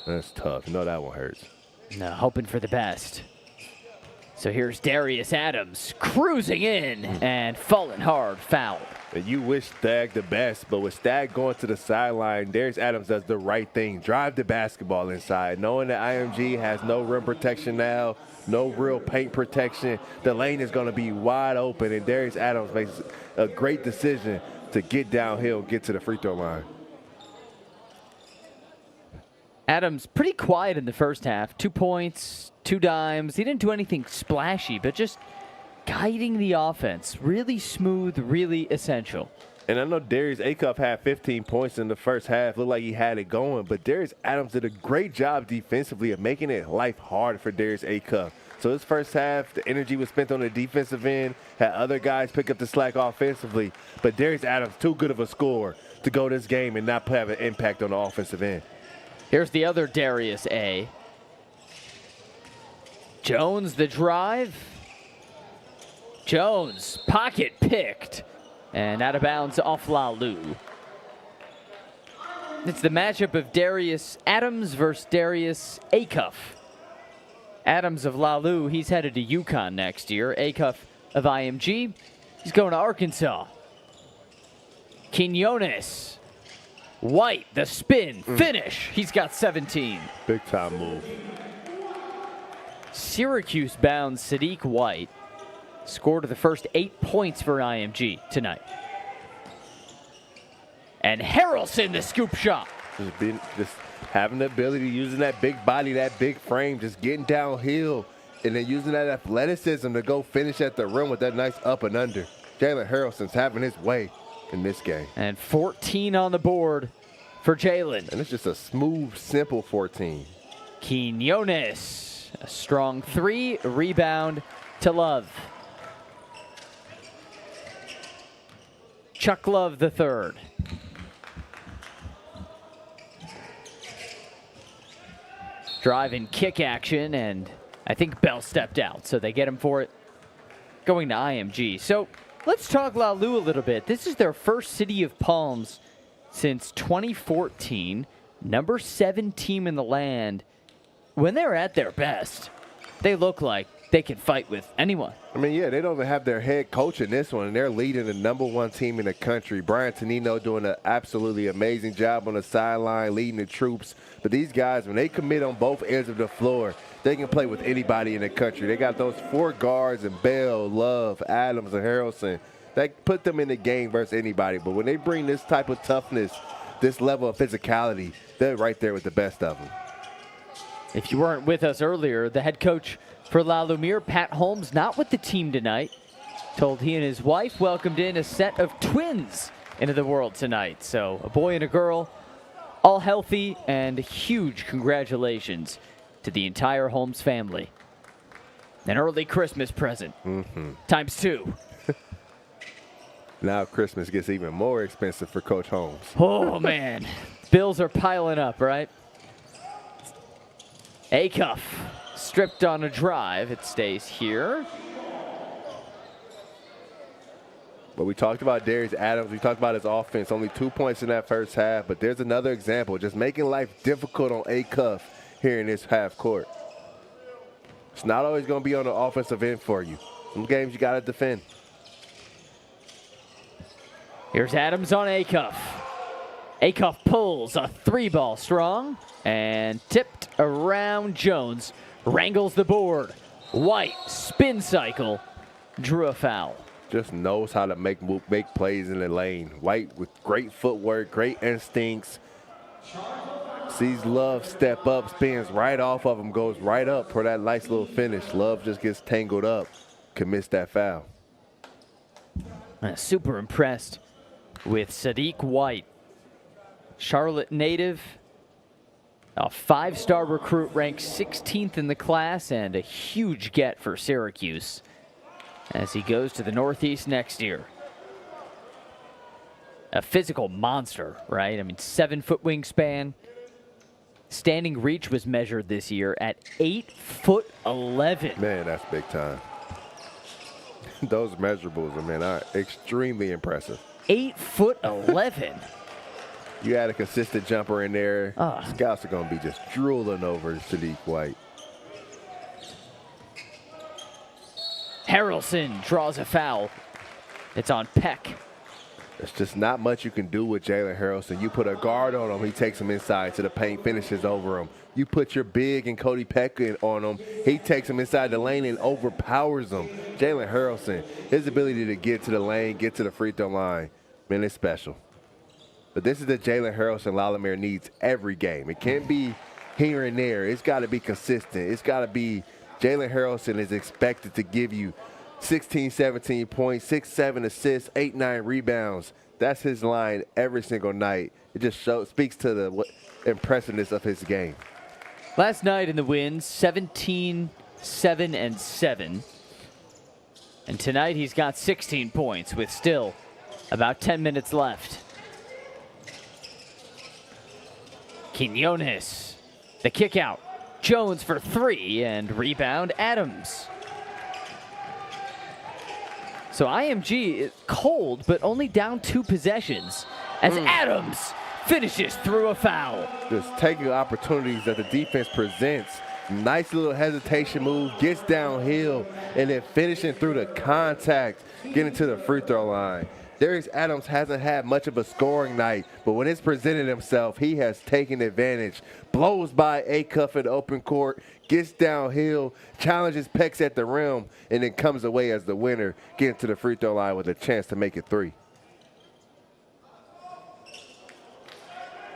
That's tough. You know that one hurts.
No, hoping for the best. So here's Darius Adams cruising in and falling hard, foul.
And you wish Stagg the best, but with Stagg going to the sideline, Darius Adams does the right thing. Drive the basketball inside. Knowing that IMG has no rim protection now, no real paint protection, the lane is going to be wide open, and Darius Adams makes a great decision to get downhill and get to the free throw line.
Adams pretty quiet in the first half. 2 points, 2 dimes. He didn't do anything splashy, but just guiding the offense. Really smooth, really essential.
And I know Darius Acuff had 15 points in the first half. Looked like he had it going, but Darius Adams did a great job defensively of making it life hard for Darius Acuff. So this first half, the energy was spent on the defensive end, had other guys pick up the slack offensively, but Darius Adams, too good of a scorer to go this game and not have an impact on the offensive end.
Here's the other Darius A. Jones, the drive. Jones, pocket picked. And out of bounds off La Lu. It's the matchup of Darius Adams versus Darius Acuff. Adams of La Lu, he's headed to UConn next year. Acuff of IMG, he's going to Arkansas. Quinones. White, the spin, finish. He's got 17.
Big time move.
Syracuse-bound Sadiq White scored the first 8 points for IMG tonight. And Harrelson, the scoop shot.
Just having the ability, using that big body, that big frame, just getting downhill, and then using that athleticism to go finish at the rim with that nice up and under. Jalen Harrelson's having his way in this game.
And 14 on the board for Jalen.
And it's just a smooth, simple 14.
Quinones, a strong 3, rebound to Love. Chuck Love the third. Drive and kick action, and I think Bell stepped out, so they get him for it. Going to IMG. So let's talk La Lu a little bit. This is their first City of Palms since 2014. Number 7 team in the land. When they're at their best, they look like they can fight with anyone.
I mean, yeah, they don't even have their head coach in this one, and they're leading the number 1 team in the country. Brian Tonino doing an absolutely amazing job on the sideline, leading the troops. But these guys, when they commit on both ends of the floor, they can play with anybody in the country. They got those 4 guards and Bell, Love, Adams, and Harrelson. That put them in the game versus anybody. But when they bring this type of toughness, this level of physicality, they're right there with the best of them.
If you weren't with us earlier, the head coach for La Lumiere, Pat Holmes, not with the team tonight. Told he and his wife welcomed in a set of twins into the world tonight. So a boy and a girl, all healthy, and huge congratulations to the entire Holmes family. An early Christmas present, times 2.
Now Christmas gets even more expensive for Coach Holmes.
Oh, man. Bills are piling up, right? Acuff stripped on a drive. It stays here.
But we talked about Darius Adams. We talked about his offense. Only 2 points in that first half. But there's another example. Just making life difficult on Acuff here in this half court. It's not always going to be on the offensive end for you. Some games you got to defend.
Here's Adams on Acuff. Acuff pulls a 3-ball strong and tipped around Jones. Wrangles the board. White, spin cycle, drew a foul.
Just knows how to make plays in the lane. White with great footwork, great instincts. Sees Love step up, spins right off of him, goes right up for that nice little finish. Love just gets tangled up, commits that foul.
Super impressed with Sadiq White. Charlotte native, a 5-star recruit, ranked 16th in the class, and a huge get for Syracuse as he goes to the Northeast next year. A physical monster, right? I mean, 7-foot wingspan. Standing reach was measured this year at 8'11".
Man, that's big time. Those measurables, are extremely impressive.
8'11".
You add a consistent jumper in there, scouts are going to be just drooling over Sadiq White.
Harrelson draws a foul. It's on Peck.
There's just not much you can do with Jalen Harrelson. You put a guard on him, he takes him inside to the paint, finishes over him. You put your big and Cody Peck on him, he takes him inside the lane and overpowers him. Jalen Harrelson, his ability to get to the lane, get to the free throw line, man, it's special. But this is the Jalen Harrelson La Lumiere needs every game. It can't be here and there. It's got to be consistent. It's got to be Jalen Harrelson is expected to give you 16, 17 points, 6, 7 assists, 8, 9 rebounds. That's his line every single night. It just speaks to the impressiveness of his game.
Last night in the wins, 17, 7, and 7. And tonight he's got 16 points with still about 10 minutes left. Quinones, the kick out. Jones for 3, and rebound Adams. So IMG is cold, but only down 2 possessions as Adams finishes through a foul.
Just taking opportunities that the defense presents. Nice little hesitation move, gets downhill, and then finishing through the contact, getting to the free throw line. Darius Adams hasn't had much of a scoring night, but when it's presented himself, he has taken advantage. Blows by Acuff in the open court, gets downhill, challenges Pex at the rim, and then comes away as the winner, getting to the free throw line with a chance to make it 3.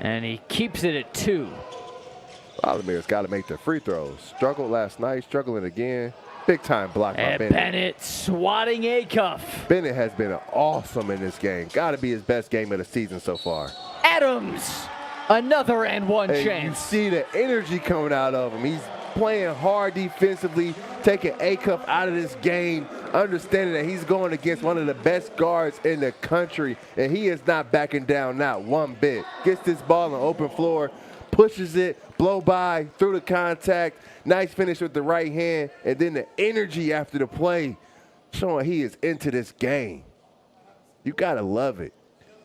And he keeps it at 2.
La Lumiere's got to make the free throws. Struggled last night, struggling again. Big time block by
And
Bennett.
Bennett swatting Acuff.
Bennett has been awesome in this game. Got to be his best game of the season so far.
Adams, another and one
And
chance.
you see the energy coming out of him. He's playing hard defensively, taking Acuff out of this game, understanding that he's going against one of the best guards in the country, and he is not backing down, not one bit. Gets this ball on the open floor, pushes it, blow by, through the contact, nice finish with the right hand, and then the energy after the play, showing he is into this game. You gotta love it.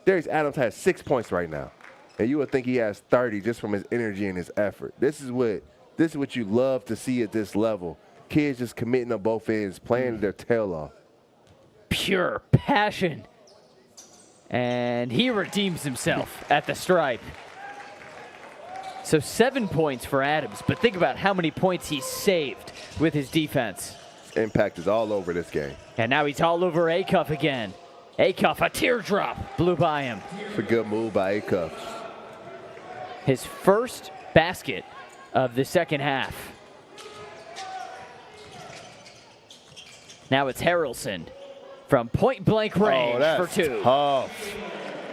Darius Adams has 6 points right now, and you would think he has 30 just from his energy and his effort. This is what you love to see at this level. Kids just committing on both ends, playing their tail off.
Pure passion. And he redeems himself at the stripe. So 7 points for Adams, but think about how many points he saved with his defense.
Impact is all over this game.
And now he's all over Acuff again. Acuff, a teardrop, blew by him.
It's a good move by Acuff.
His first basket of the second half. Now it's Harrelson from point-blank range for 2.
Tough.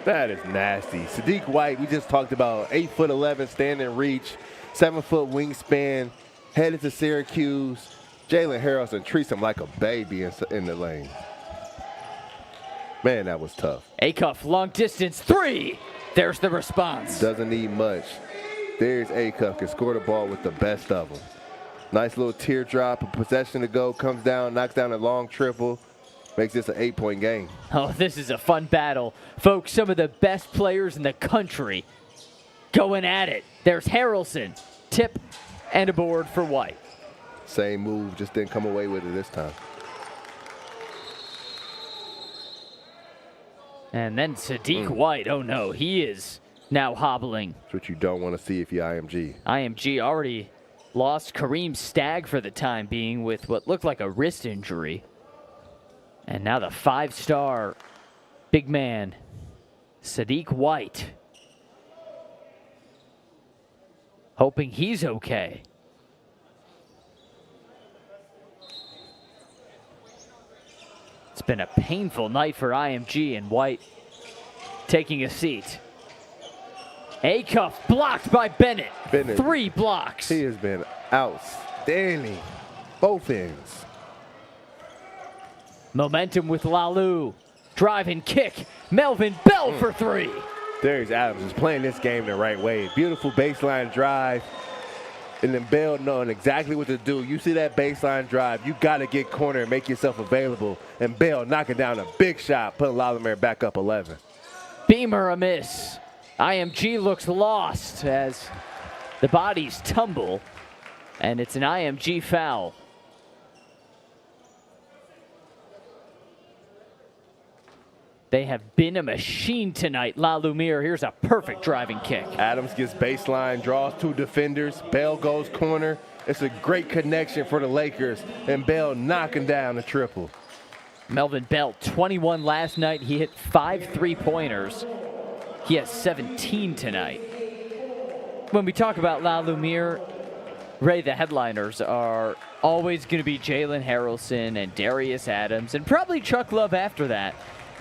That is nasty. Sadiq White, we just talked about 8'11", standing reach, 7-foot wingspan, headed to Syracuse. Jalen Harrelson treats him like a baby in the lane. Man, that was tough.
Acuff, long distance 3. There's the response.
Doesn't need much. There's Acuff, can score the ball with the best of them. Nice little teardrop, a possession to go, comes down, knocks down a long triple. Makes this an 8-point game.
Oh, this is a fun battle. Folks, some of the best players in the country going at it. There's Harrelson, tip, and a board for White.
Same move, just didn't come away with it this time.
And then Sadiq White, oh no, he is now hobbling.
That's what you don't want to see if you're IMG.
IMG already lost Kareem Stagg for the time being with what looked like a wrist injury. And now the 5-star big man, Sadiq White, hoping he's okay. It's been a painful night for IMG, and White taking a seat. Acuff blocked by Bennett. 3 blocks.
He has been outstanding. Both ends.
Momentum with Lalu. Drive and kick. Melvin Bell for 3.
Darius Adams is playing this game the right way. Beautiful baseline drive. And then Bell knowing exactly what to do. You see that baseline drive, you got to get corner and make yourself available. And Bell knocking down a big shot, putting La Lumiere back up 11.
Beamer a miss. IMG looks lost as the bodies tumble, and it's an IMG foul. They have been a machine tonight. La Lumiere, here's a perfect driving kick.
Adams gets baseline, draws 2 defenders. Bell goes corner. It's a great connection for the Lakers, and Bell knocking down the triple.
Melvin Bell, 21 last night. He hit 5 3-pointers. He has 17 tonight. When we talk about La Lumiere, Ray, the headliners are always going to be Jalen Harrelson and Darius Adams, and probably Chuck Love after that.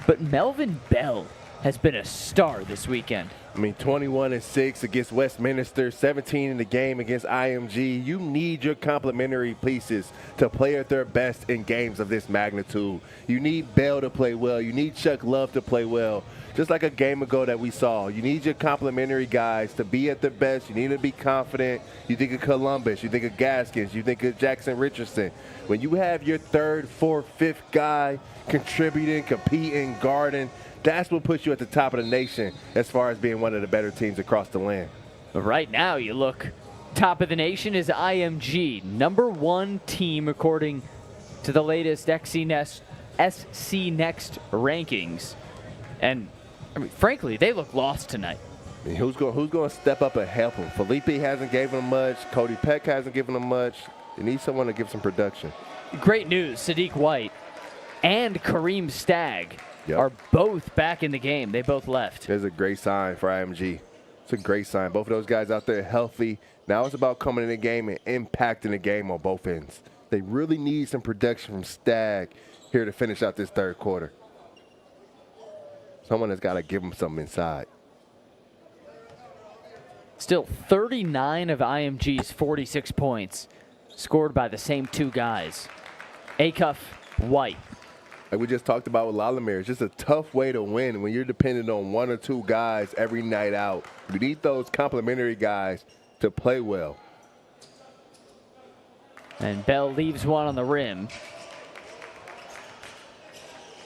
But Melvin Bell has been a star this weekend.
I mean, 21-6 against Westminster, 17 in the game against IMG. You need your complementary pieces to play at their best in games of this magnitude. You need Bell to play well. You need Chuck Love to play well. Just like a game ago that we saw, you need your complementary guys to be at their best. You need to be confident. You think of Columbus, you think of Gaskins, you think of Jackson Richardson. When you have your 3rd, 4th, 5th guy contributing, competing, guarding, that's what puts you at the top of the nation as far as being one of the better teams across the land.
But right now, you look, top of the nation is IMG, #1 team according to the latest SC Next rankings. And, I mean, frankly, they look lost tonight.
I mean, who's going to step up and help him? Felipe hasn't given him much. Cody Peck hasn't given him much. They need someone to give some production.
Great news, Sadiq White and Kareem Stagg are both back in the game. They both left.
There's a great sign for IMG. It's a great sign. Both of those guys out there healthy. Now it's about coming in the game and impacting the game on both ends. They really need some production from Stagg here to finish out this third quarter. Someone has got to give them something inside.
Still 39 of IMG's 46 points scored by the same two guys. Acuff, White.
Like we just talked about with La Lumiere, it's just a tough way to win when you're dependent on one or two guys every night out. You need those complementary guys to play well.
And Bell leaves one on the rim.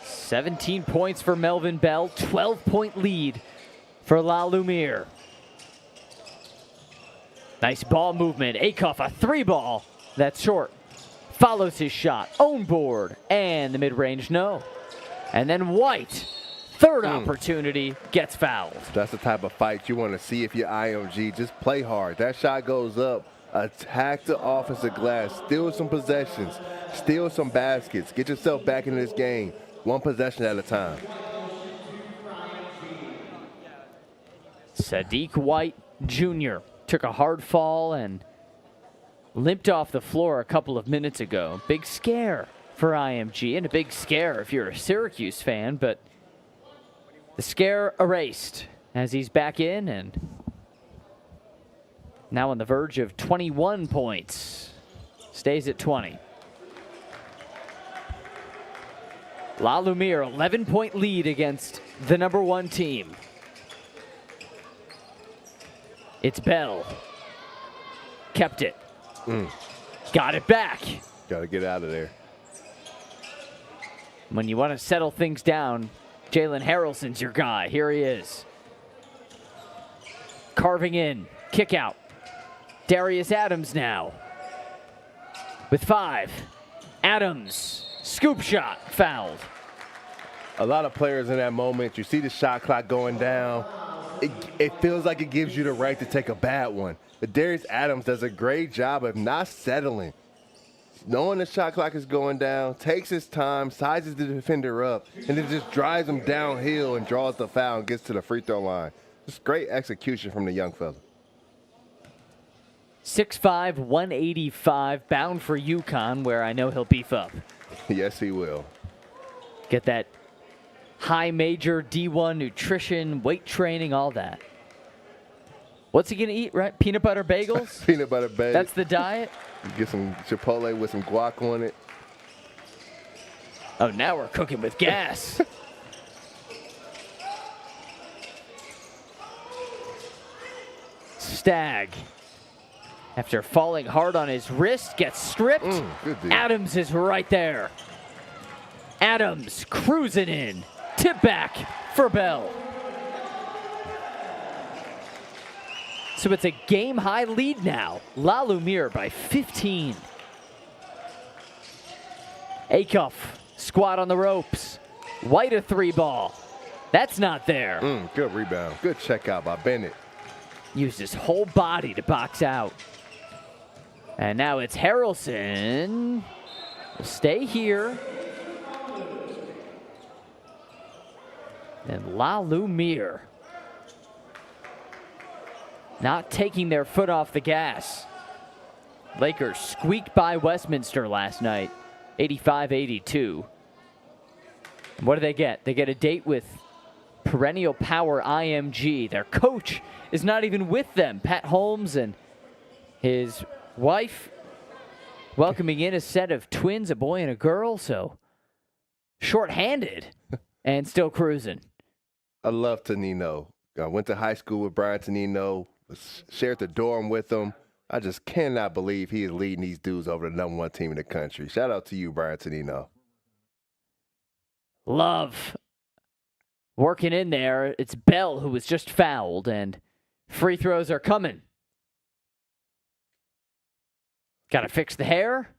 17 points for Melvin Bell, 12-point lead for La Lumiere. Nice ball movement. Acuff, a three ball. That's short. Follows his shot. Own board. And the mid-range, no. And then White, third opportunity, gets fouled.
That's the type of fight you want to see if you're IMG. Just play hard. That shot goes up. Attack the offensive glass. Steal some possessions. Steal some baskets. Get yourself back in this game. One possession at a time.
Sadiq White Jr. took a hard fall and limped off the floor a couple of minutes ago. Big scare for IMG and a big scare if you're a Syracuse fan, but the scare erased as he's back in and now on the verge of 21 points. Stays at 20. La Lumiere, 11-point lead against the #1 team. It's Bell. Kept it. Got it back.
Got to get out of there.
When you want to settle things down, Jalen Harrelson's your guy. Here he is. Carving in. Kick out. Darius Adams now. With 5. Adams. Scoop shot. Fouled.
A lot of players in that moment, you see the shot clock going down. It feels like it gives you the right to take a bad one. But Darius Adams does a great job of not settling. Knowing the shot clock is going down, takes his time, sizes the defender up, and then just drives him downhill and draws the foul and gets to the free throw line. Just great execution from the young fella.
6'5", 185, bound for UConn, where I know he'll beef up.
Yes, he will.
Get that high major D1 nutrition, weight training, all that. What's he going to eat, right? Peanut butter bagels?
Peanut butter bagels.
That's the diet?
Get some Chipotle with some guac on it.
Oh, now we're cooking with gas. Stagg, after falling hard on his wrist, gets stripped.
Good deal.
Adams is right there. Adams cruising in. Tip back for Bell. So it's a game-high lead now. La Lumiere by 15. Acuff, squat on the ropes. White a three ball. That's not there.
Good rebound. Good check out by Bennett.
Used his whole body to box out. And now it's Harrelson. Stay here. And La Lumiere not taking their foot off the gas. Lakers squeaked by Westminster last night, 85-82. What do they get? They get a date with perennial power IMG. Their coach is not even with them. Pat Holmes and his wife welcoming in a set of twins, a boy and a girl, so short-handed and still cruising.
I love Tonino. I went to high school with Brian Tonino, shared the dorm with him. I just cannot believe he is leading these dudes over the #1 team in the country. Shout out to you, Brian Tonino.
Love working in there. It's Bell who was just fouled, and free throws are coming. Got to fix the hair,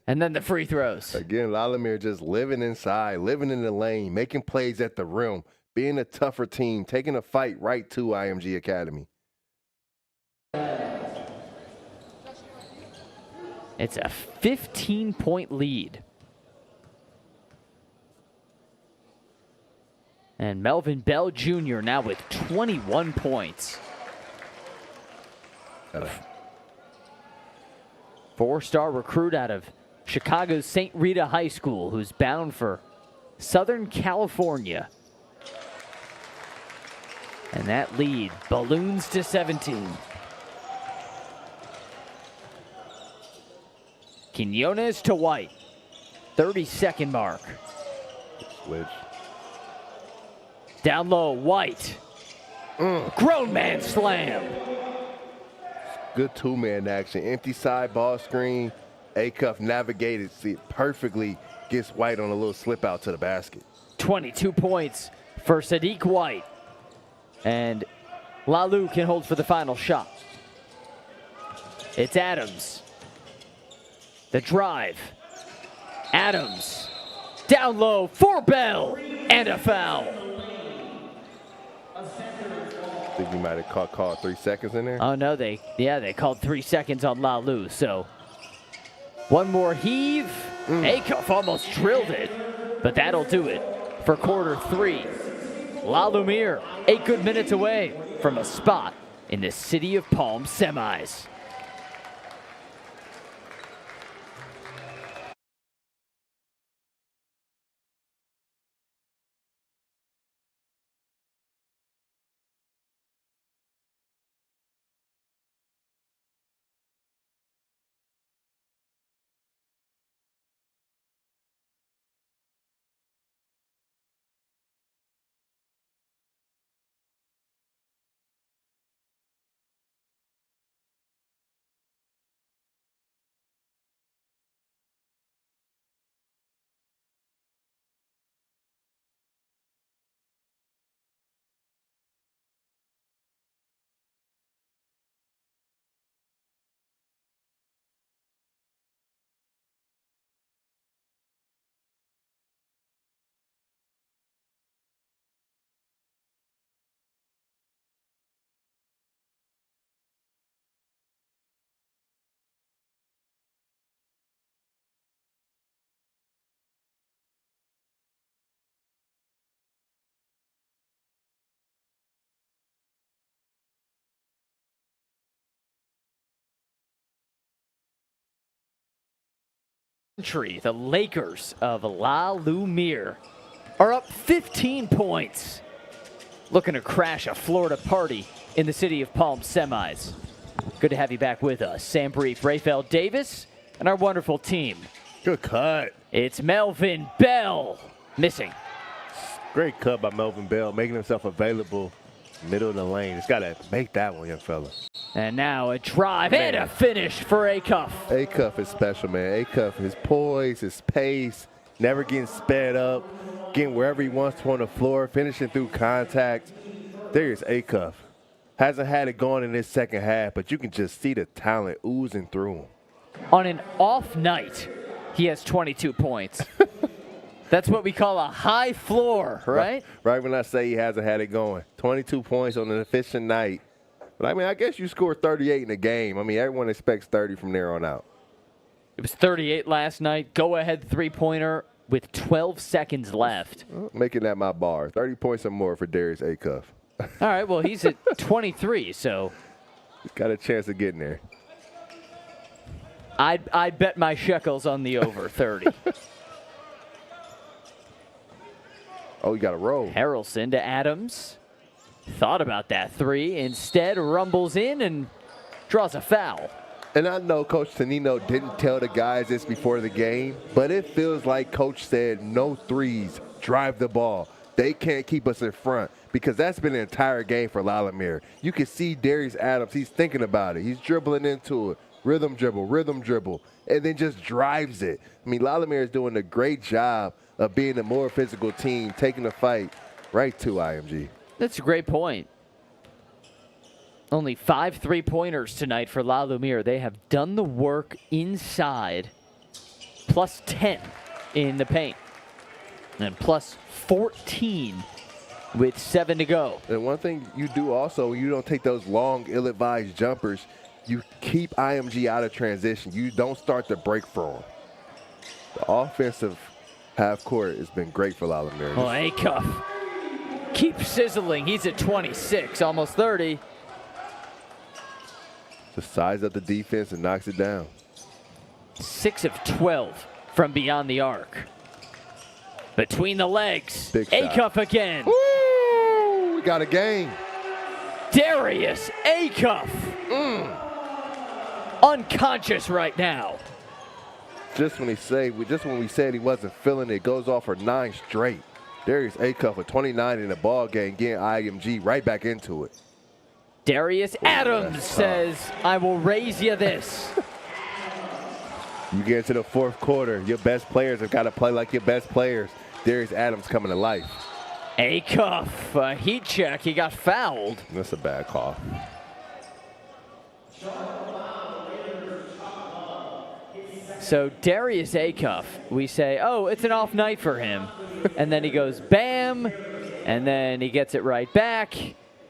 and then the free throws.
Again, La Lumiere just living inside, living in the lane, making plays at the rim. being a tougher team, taking a fight right to IMG Academy.
It's a 15-point lead. And Melvin Bell Jr. now with 21 points. Four-star recruit out of Chicago's St. Rita High School, who's bound for Southern California. And that lead balloons to 17. Quinones to White. 30-second mark.
Switch.
Down low, White. Grown man slam.
Good two-man action. Empty side ball screen. Acuff navigated it perfectly. Gets White on a little slip out to the basket.
22 points for Sadiq White. And La Lu can hold for the final shot. It's Adams. The drive. Adams. Down low for Bell. And a foul.
I think he might have called 3 seconds in there.
Oh, no, they called 3 seconds on La Lu. So one more heave. Acuff almost drilled it, but that'll do it for quarter 3. La Lumiere, 8 good minutes away from a spot in the City of Palm semis. The Lakers of La Lumiere are up 15 points. Looking to crash a Florida party in the City of Palm semis. Good to have you back with us. Sam Brief, Rafael Davis, and our wonderful team.
Good cut.
It's Melvin Bell missing.
Great cut by Melvin Bell, making himself available middle of the lane. Just got to make that one, young fella.
And now a drive and a finish for Acuff.
Acuff is special, man. Acuff, his poise, his pace, never getting sped up, getting wherever he wants to on the floor, finishing through contact. There's Acuff. Hasn't had it going in this second half, but you can just see the talent oozing through him.
On an off night, he has 22 points. That's what we call a high floor, right?
Right when I say he hasn't had it going. 22 points on an efficient night. But, I mean, I guess you scored 38 in a game. I mean, everyone expects 30 from there on out.
It was 38 last night. Go-ahead three-pointer with 12 seconds left.
Making that my bar. 30 points or more for Darius Acuff.
All right, well, he's at 23, so.
He's got a chance of getting there.
I'd bet my shekels on the over 30.
Oh, you got a roll.
Harrelson to Adams. Thought about that three. Instead, rumbles in and draws a foul.
And I know Coach Tonino didn't tell the guys this before the game, but it feels like Coach said no threes, drive the ball. They can't keep us in front because that's been the entire game for La Lumiere. You can see Darius Adams, he's thinking about it. He's dribbling into it, rhythm dribble, and then just drives it. I mean, La Lumiere is doing a great job of being a more physical team, taking the fight right to IMG.
That's a great point. Only 5 3-pointers tonight for La Lumiere. They have done the work inside, plus 10 in the paint, and plus 14 with 7 to go.
And one thing you do also, when you don't take those long, ill-advised jumpers, you keep IMG out of transition. You don't start the break for them. The offensive half court has been great for La Lumiere.
Well, Acuff keeps sizzling. He's at 26, almost 30.
Just size up the defense and knocks it down.
6 of 12 from beyond the arc. Between the legs.
Big shot.
Acuff again.
Woo! We got a game.
Darius Acuff. Unconscious right now.
Just when we said he wasn't feeling it, goes off for 9 straight. Darius Acuff with 29 in the ball game, getting IMG right back into it.
Darius Adams says, I will raise you this.
You get into the fourth quarter, your best players have got to play like your best players. Darius Adams coming to life.
Acuff, a heat check. He got fouled.
That's a bad call.
So Darius Acuff, we say, oh, it's an off night for him. And then he goes bam, and then he gets it right back,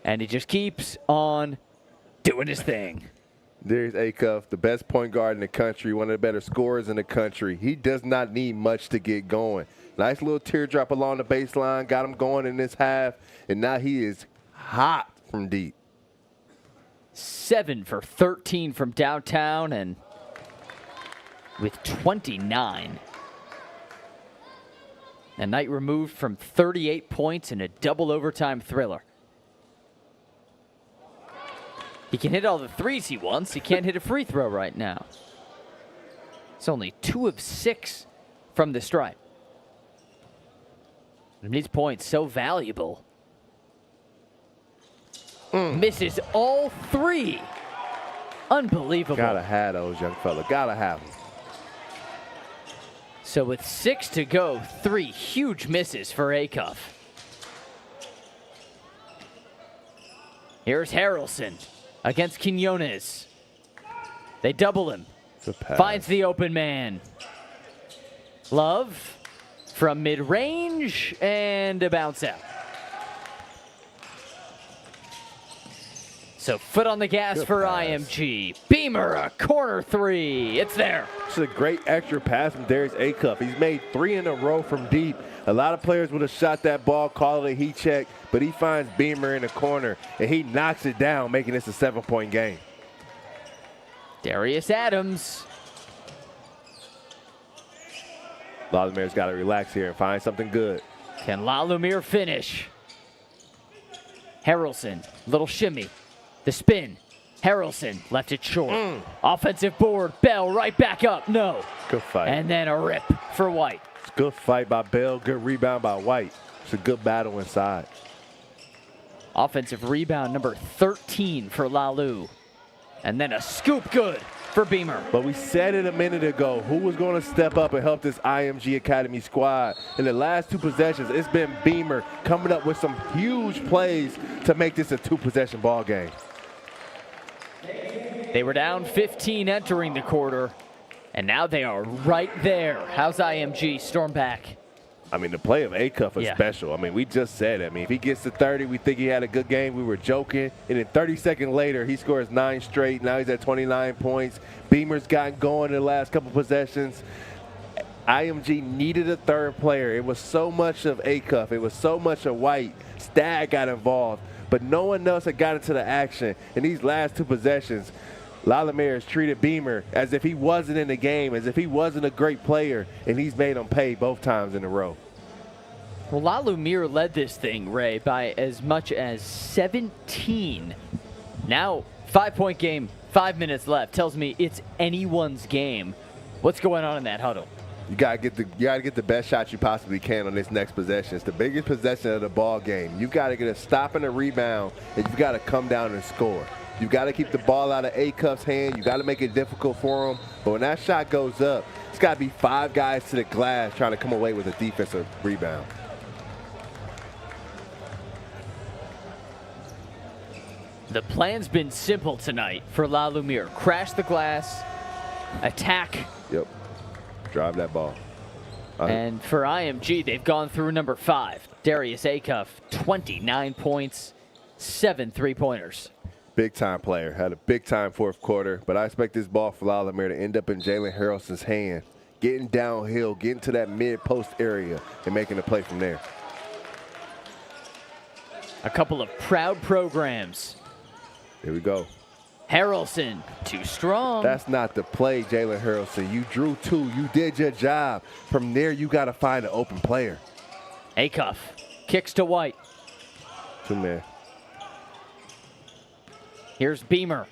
and he just keeps on doing his thing.
Darius Acuff, the best point guard in the country, one of the better scorers in the country. He does not need much to get going. Nice little teardrop along the baseline, got him going in this half, and now he is hot from deep.
7 for 13 from downtown, and with 29. A night removed from 38 points in a double overtime thriller. He can hit all the threes he wants. He can't hit a free throw right now. It's only 2 of 6 from the stripe. And these points so valuable. Misses all 3. Unbelievable.
Gotta have those, young fella. Gotta have them.
So with 6 to go, 3 huge misses for Acuff. Here's Harrelson against Quinones. They double him. Finds the open man. Love from mid-range and a bounce out. So foot on the gas
Good
for
pass.
IMG. Beamer, a corner 3. It's there.
It's a great extra pass from Darius Acuff. He's made 3 in a row from deep. A lot of players would have shot that ball, called it a heat check, but he finds Beamer in the corner, and he knocks it down, making this a 7-point game.
Darius Adams.
La Lumiere's got to relax here and find something good.
Can La Lumiere finish? Harrelson, little shimmy. The spin. Harrelson left it short. Offensive board. Bell right back up. No.
Good fight.
And then a rip for White.
It's a good fight by Bell. Good rebound by White. It's a good battle inside.
Offensive rebound number 13 for La Lu. And then a scoop good for Beamer.
But we said it a minute ago, who was going to step up and help this IMG Academy squad? In the last 2 possessions, it's been Beamer coming up with some huge plays to make this a 2-possession ball game.
They were down 15 entering the quarter, and now they are right there. How's IMG storm back?
I mean, the play of Acuff is special. I mean, we just said it. I mean, if he gets to 30, we think he had a good game. We were joking. And then 30 seconds later, he scores 9 straight. Now he's at 29 points. Beamer's gotten going in the last couple possessions. IMG needed a 3rd player. It was so much of Acuff. It was so much of White. Stagg got involved. But no one else had got into the action. In these last 2 possessions, La Lumiere has treated Beamer as if he wasn't in the game, as if he wasn't a great player, and he's made him pay both times in a row.
Well, La Lumiere led this thing, Ray, by as much as 17. Now, 5-point game, 5 minutes left. Tells me it's anyone's game. What's going on in that huddle?
You gotta get the best shot you possibly can on this next possession. It's the biggest possession of the ball game. You gotta get a stop and a rebound, and you gotta come down and score. You got to keep the ball out of Acuff's hand. You got to make it difficult for him. But when that shot goes up, it's got to be 5 guys to the glass trying to come away with a defensive rebound.
The plan's been simple tonight for La Lumiere. Crash the glass, attack.
Yep. Drive that ball.
And for IMG, they've gone through number 5, Darius Acuff, 29 points, 7 3-pointers.
Big time player, had a big time fourth quarter, but I expect this ball for La Lumiere to end up in Jalen Harrelson's hand, getting downhill, getting to that mid-post area, and making a play from there.
A couple of proud programs.
Here we go.
Harrelson, too strong.
That's not the play, Jalen Harrelson. You drew 2. You did your job. From there, you got to find an open player.
Acuff kicks to White.
2-man.
Here's Beamer.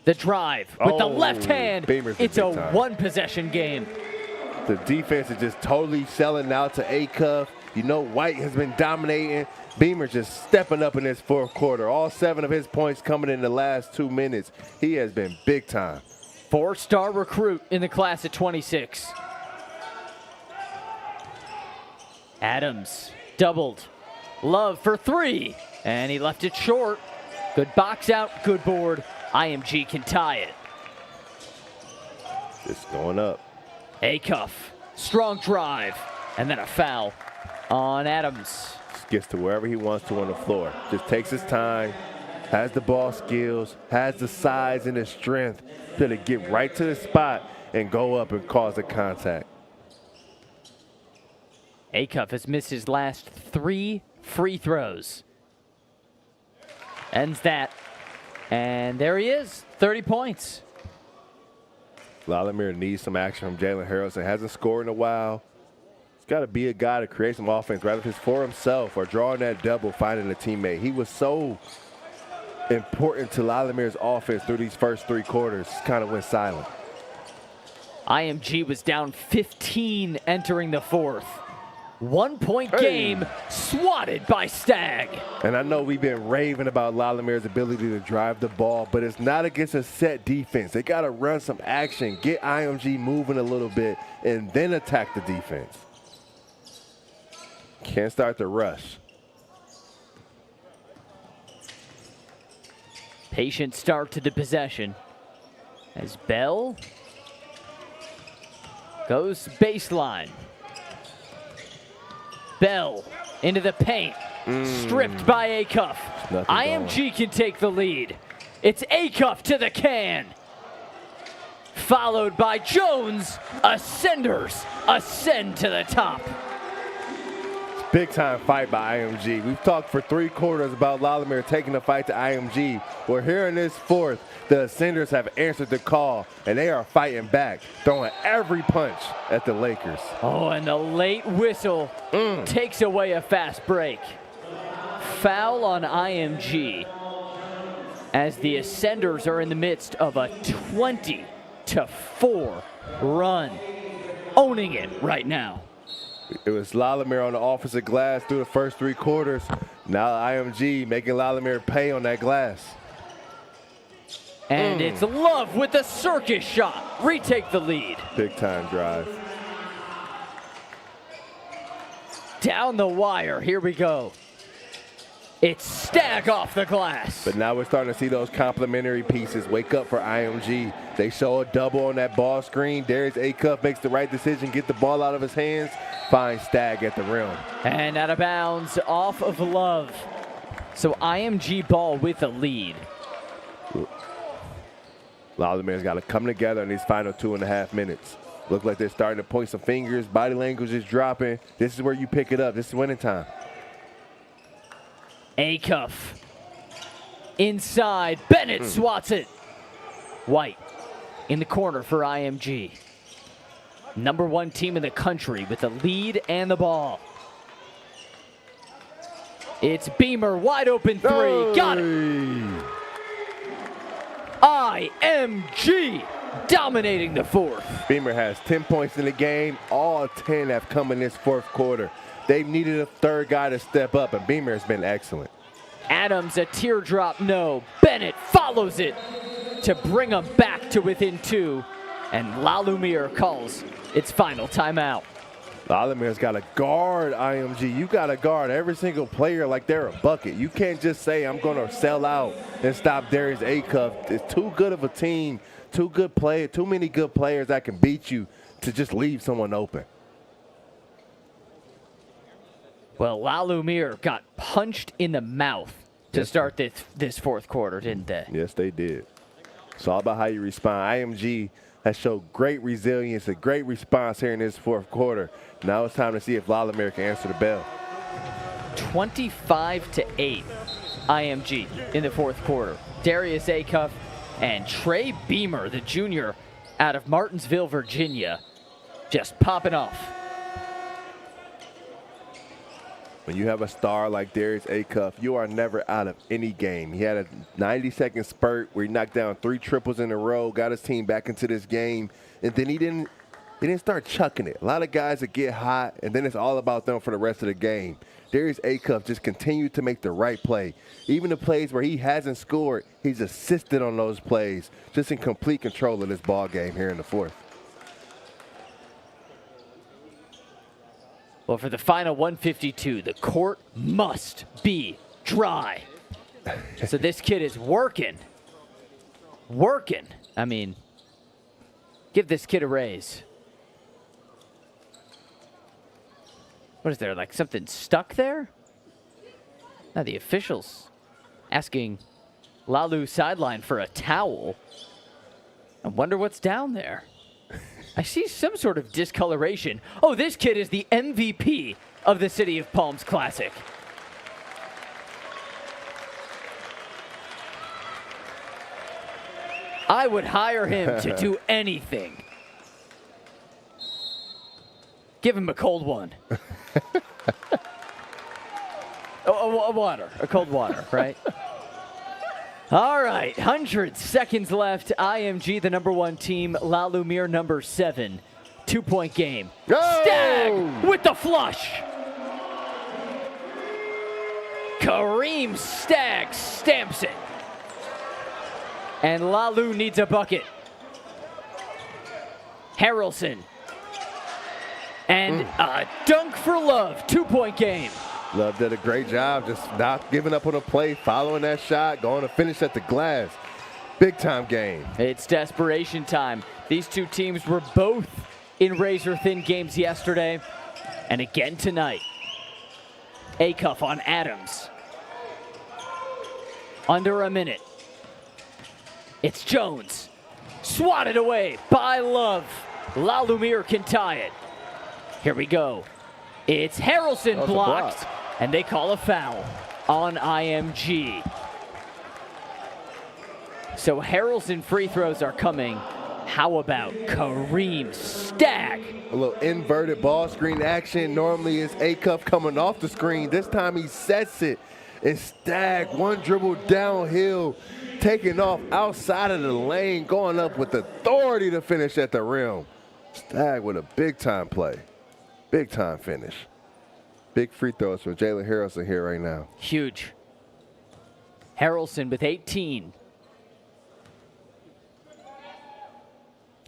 The drive with the left hand. It's a one-possession game.
The defense is just totally selling out to Acuff. You know White has been dominating. Beamer just stepping up in this fourth quarter. All 7 of his points coming in the last 2 minutes. He has been big time.
4-star recruit in the class of 26. Adams doubled. Love for 3. And he left it short. Good box out, good board. IMG can tie it.
Just going up.
Acuff, strong drive, and then a foul on Adams.
Just gets to wherever he wants to on the floor. Just takes his time, has the ball skills, has the size and the strength to get right to the spot and go up and cause the contact.
Acuff has missed his last 3 free throws. Ends that. And there he is, 30 points.
La Lumiere needs some action from Jalen Harrelson. Hasn't scored in a while. He's got to be a guy to create some offense, rather if it's for himself or drawing that double, finding a teammate. He was so important to La Lumiere's offense through these first 3 quarters. Kind of went silent.
IMG was down 15 entering the 4th. 1-point game swatted by Stagg.
And I know we've been raving about La Lumiere's ability to drive the ball, but it's not against a set defense. They got to run some action, get IMG moving a little bit, and then attack the defense. Can't start the rush.
Patient start to the possession as Bell goes baseline. Bell into the paint, stripped by Acuff. IMG can take the lead. It's Acuff to the can. Followed by Jones. Ascenders ascend to the top.
Big time fight by IMG. We've talked for 3 quarters about La Lumiere taking the fight to IMG. We're here in this 4th. The Ascenders have answered the call, and they are fighting back, throwing every punch at the Lakers.
Oh, and the late whistle takes away a fast break. Foul on IMG as the Ascenders are in the midst of a 20-4 run, owning it right now.
It was La Lumiere on the offensive glass through the first 3 quarters. Now IMG making La Lumiere pay on that glass.
And it's Love with the circus shot. Retake the lead.
Big time drive.
Down the wire. Here we go. It's Stagg off the glass.
But now we're starting to see those complementary pieces wake up for IMG. They show a double on that ball screen. Darius Acuff makes the right decision, get the ball out of his hands, finds Stagg at the rim.
And out of bounds, off of Love. So IMG ball with a lead.
La Lumiere's got to come together in these final 2.5 minutes. Look like they're starting to point some fingers. Body language is dropping. This is where you pick it up. This is winning time.
Acuff. Inside. Bennett swats it. White in the corner for IMG. Number 1 team in the country with the lead and the ball. It's Beamer, wide open 3. Got it. IMG dominating the 4th.
Beamer has 10 points in the game. All 10 have come in this 4th quarter. They've needed a 3rd guy to step up, and Beamer has been excellent.
Adams, a teardrop no. Bennett follows it to bring them back to within 2. And La Lumiere calls its final timeout.
La Lumiere's got to guard IMG. You got to guard every single player like they're a bucket. You can't just say, I'm going to sell out and stop Darius Acuff. It's too good of a team, too many good players that can beat you to just leave someone open.
Well, La Lumiere got punched in the mouth to start this fourth quarter, didn't they?
Yes, they did. It's all about how you respond. IMG has showed great resilience, a great response here in this fourth quarter. Now it's time to see if La Lumiere can answer the bell.
25-8, IMG in the fourth quarter. Darius Acuff and Trey Beamer, the junior out of Martinsville, Virginia, just popping off.
When you have a star like Darius Acuff, you are never out of any game. He had a 90-second spurt where he knocked down 3 triples in a row, got his team back into this game, and then he didn't start chucking it. A lot of guys that get hot, and then it's all about them for the rest of the game. Darius Acuff just continued to make the right play. Even the plays where he hasn't scored, he's assisted on those plays, just in complete control of this ball game here in the fourth.
Well, for the final 152, the court must be dry. So this kid is working. I mean, give this kid a raise. What is there, like something stuck there? Now the officials asking Lalu sideline for a towel. I wonder what's down there. I see some sort of discoloration. Oh, this kid is the MVP of the City of Palms Classic. I would hire him to do anything. Give him a cold one. A cold water, right? All right, 100 seconds left. IMG, the #1 team. La Lumiere, #7. 2-point game.
Go!
Stagg with the flush. Kareem Stagg stamps it. And La Lu needs a bucket. Harrelson. And a dunk for Love. 2-point game.
Love did a great job just not giving up on a play, following that shot, going to finish at the glass. Big time game.
It's desperation time. These two teams were both in razor-thin games yesterday and again tonight. Acuff on Adams. Under a minute. It's Jones. Swatted away by Love. La Lumiere can tie it. Here we go. It's Harrelson blocked, and they call a foul on IMG. So Harrelson free throws are coming. How about Kareem Stagg?
A little inverted ball screen action. Normally it's Acuff coming off the screen. This time he sets it. And Stagg, one dribble downhill, taking off outside of the lane, going up with authority to finish at the rim. Stagg with a big-time play. Big-time finish. Big free throws from Jalen Harrelson here right now.
Huge. Harrelson with 18.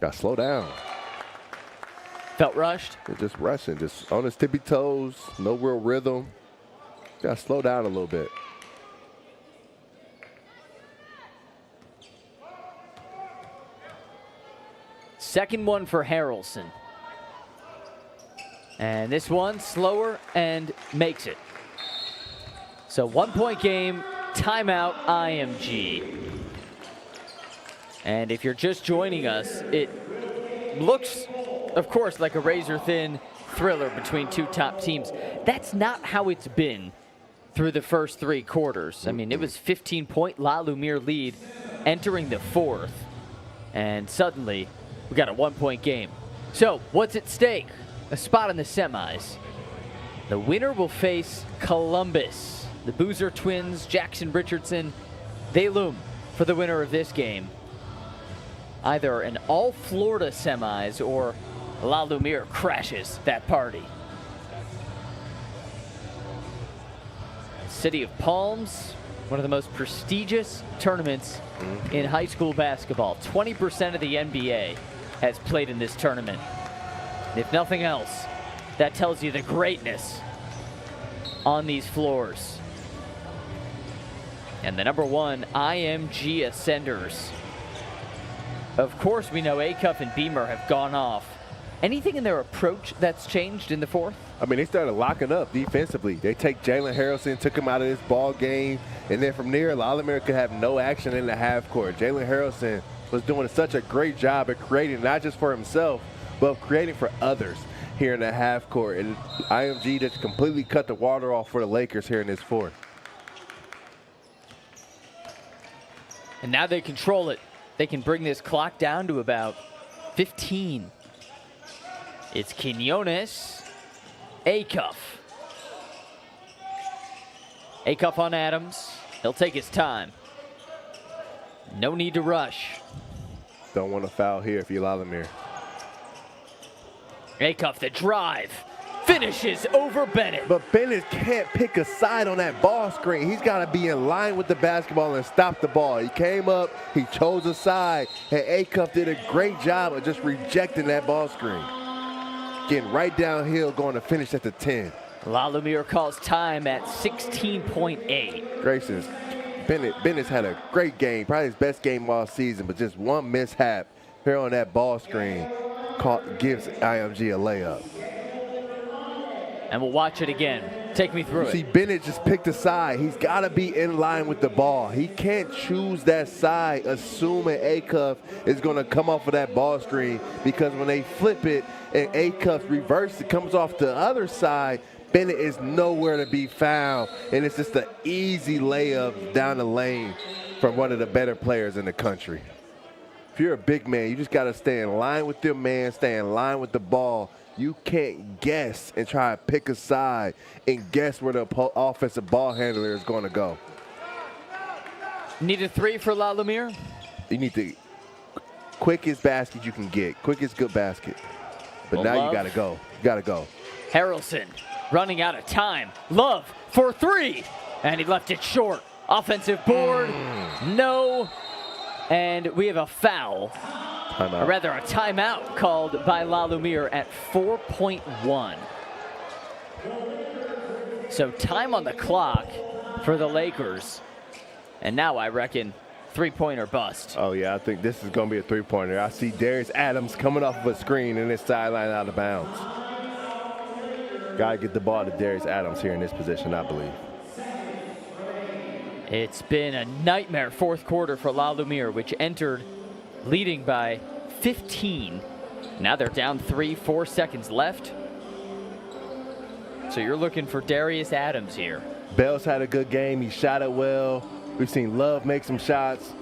Got to slow down.
Felt rushed.
They're just rushing, just on his tippy toes, no real rhythm. Got to slow down a little bit.
Second one for Harrelson. And this one slower and makes it. So 1-point game, timeout IMG. And if you're just joining us, it looks, of course, like a razor-thin thriller between two top teams. That's not how it's been through the first 3 quarters. I mean, it was 15-point La Lumiere lead entering the fourth. And suddenly, we got a 1-point game. So, what's at stake? A spot in the semis. The winner will face Columbus. The Boozer twins, Jackson Richardson, they loom for the winner of this game. Either an all-Florida semis or La Lumiere crashes that party. City of Palms, one of the most prestigious tournaments in high school basketball. 20% of the NBA has played in this tournament. If nothing else, that tells you the greatness on these floors. And the #1 IMG Ascenders. Of course, we know Acuff and Beamer have gone off Anything in their approach that's changed in the fourth?
I mean, they started locking up defensively. They take Jalen Harrelson, took him out of this ball game, and then from there, La Lumiere could have no action in the half court. Jalen Harrelson was doing such a great job at creating not just for himself, but creating for others here in the half court. And IMG just completely cut the water off for the Lakers here in this fourth.
And now they control it. They can bring this clock down to about 15. It's Quinones, Acuff. Acuff on Adams. He'll take his time. No need to rush.
Don't want to foul here if you're La Lumiere.
Acuff the drive. Finishes over Bennett.
But Bennett can't pick a side on that ball screen. He's got to be in line with the basketball and stop the ball. He came up, he chose a side, and Acuff did a great job of just rejecting that ball screen. Getting right downhill, going to finish at the 10.
La Lumiere calls time at 16.8.
Gracious, Bennett's had a great game, probably his best game all season, but just one mishap here on that ball screen gives IMG a layup.
And we'll watch it again. Take me through it.
See, Bennett just picked a side. He's got to be in line with the ball. He can't choose that side assuming Acuff is going to come off of that ball screen, because when they flip it and Acuff reverses, it comes off the other side, Bennett is nowhere to be found. And it's just an easy layup down the lane from one of the better players in the country. If you're a big man, you just got to stay in line with your man, stay in line with the ball. You can't guess and try to pick a side and guess where the offensive ball handler is going to go.
Need a three for La Lumiere?
You need the quickest basket you can get, quickest good basket. But now you got to go. You got to go.
Harrelson running out of time. Love for three. And he left it short. Offensive board. No. And we have a foul.
Timeout.
Or rather, a timeout called by La Lumiere at 4.1. So time on the clock for the Lakers. And now I reckon three-pointer bust.
Oh, yeah, I think this is going to be a three-pointer. I see Darius Adams coming off of a screen in this sideline out of bounds. Got to get the ball to Darius Adams here in this position, I believe.
It's been a nightmare fourth quarter for La Lumiere, which entered leading by 15. Now they're down 4 seconds left. So you're looking for Darius Adams here.
Bell's had a good game. He shot it well. We've seen Love make some shots.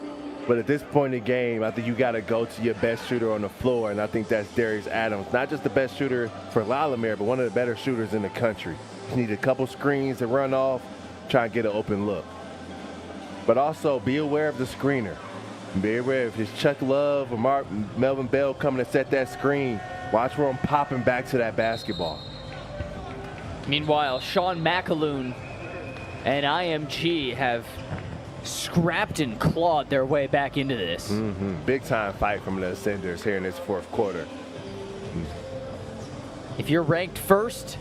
But at this point in the game, I think you got to go to your best shooter on the floor, and I think that's Darius Adams. Not just the best shooter for La Lumiere, but one of the better shooters in the country. You need a couple screens to run off, try and get an open look. But also be aware of the screener. Be aware if it's Chuck Love or Melvin Bell coming to set that screen, watch where I'm popping back to that basketball.
Meanwhile, Sean McAloon and IMG have scrapped and clawed their way back into this.
Big time fight from the Ascenders here in this fourth quarter.
If you're ranked first,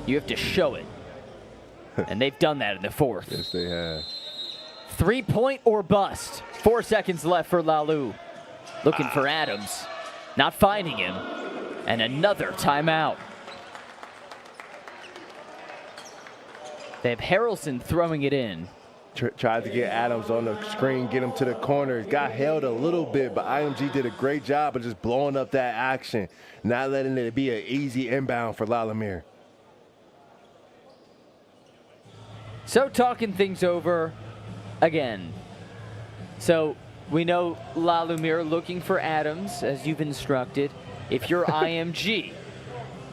you have to show it. And they've done that in the fourth.
Yes, they have.
3-point or bust. 4 seconds left for Lalu. Looking for Adams. Not finding him. And another timeout. They have Harrelson throwing it in.
Tried to get Adams on the screen, get him to the corner. Got held a little bit, but IMG did a great job of just blowing up that action, not letting it be an easy inbound for La Lumiere.
So talking things over again. So we know La Lumiere looking for Adams, as you've instructed. If you're IMG,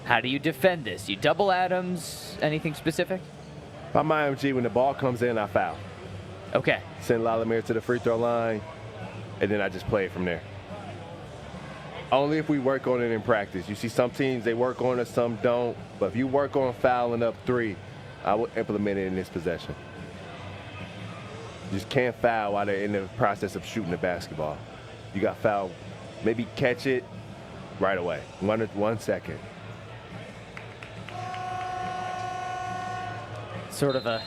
how do you defend this? You double Adams, anything specific?
If I'm IMG, when the ball comes in, I foul.
Okay.
Send La Lumiere to the free throw line, and then I just play it from there. Only if we work on it in practice. You see some teams, they work on it, some don't. But if you work on fouling up three, I will implement it in this possession. You just can't foul while they're in the process of shooting the basketball. You got foul, maybe catch it right away, 1 second.
Sort of a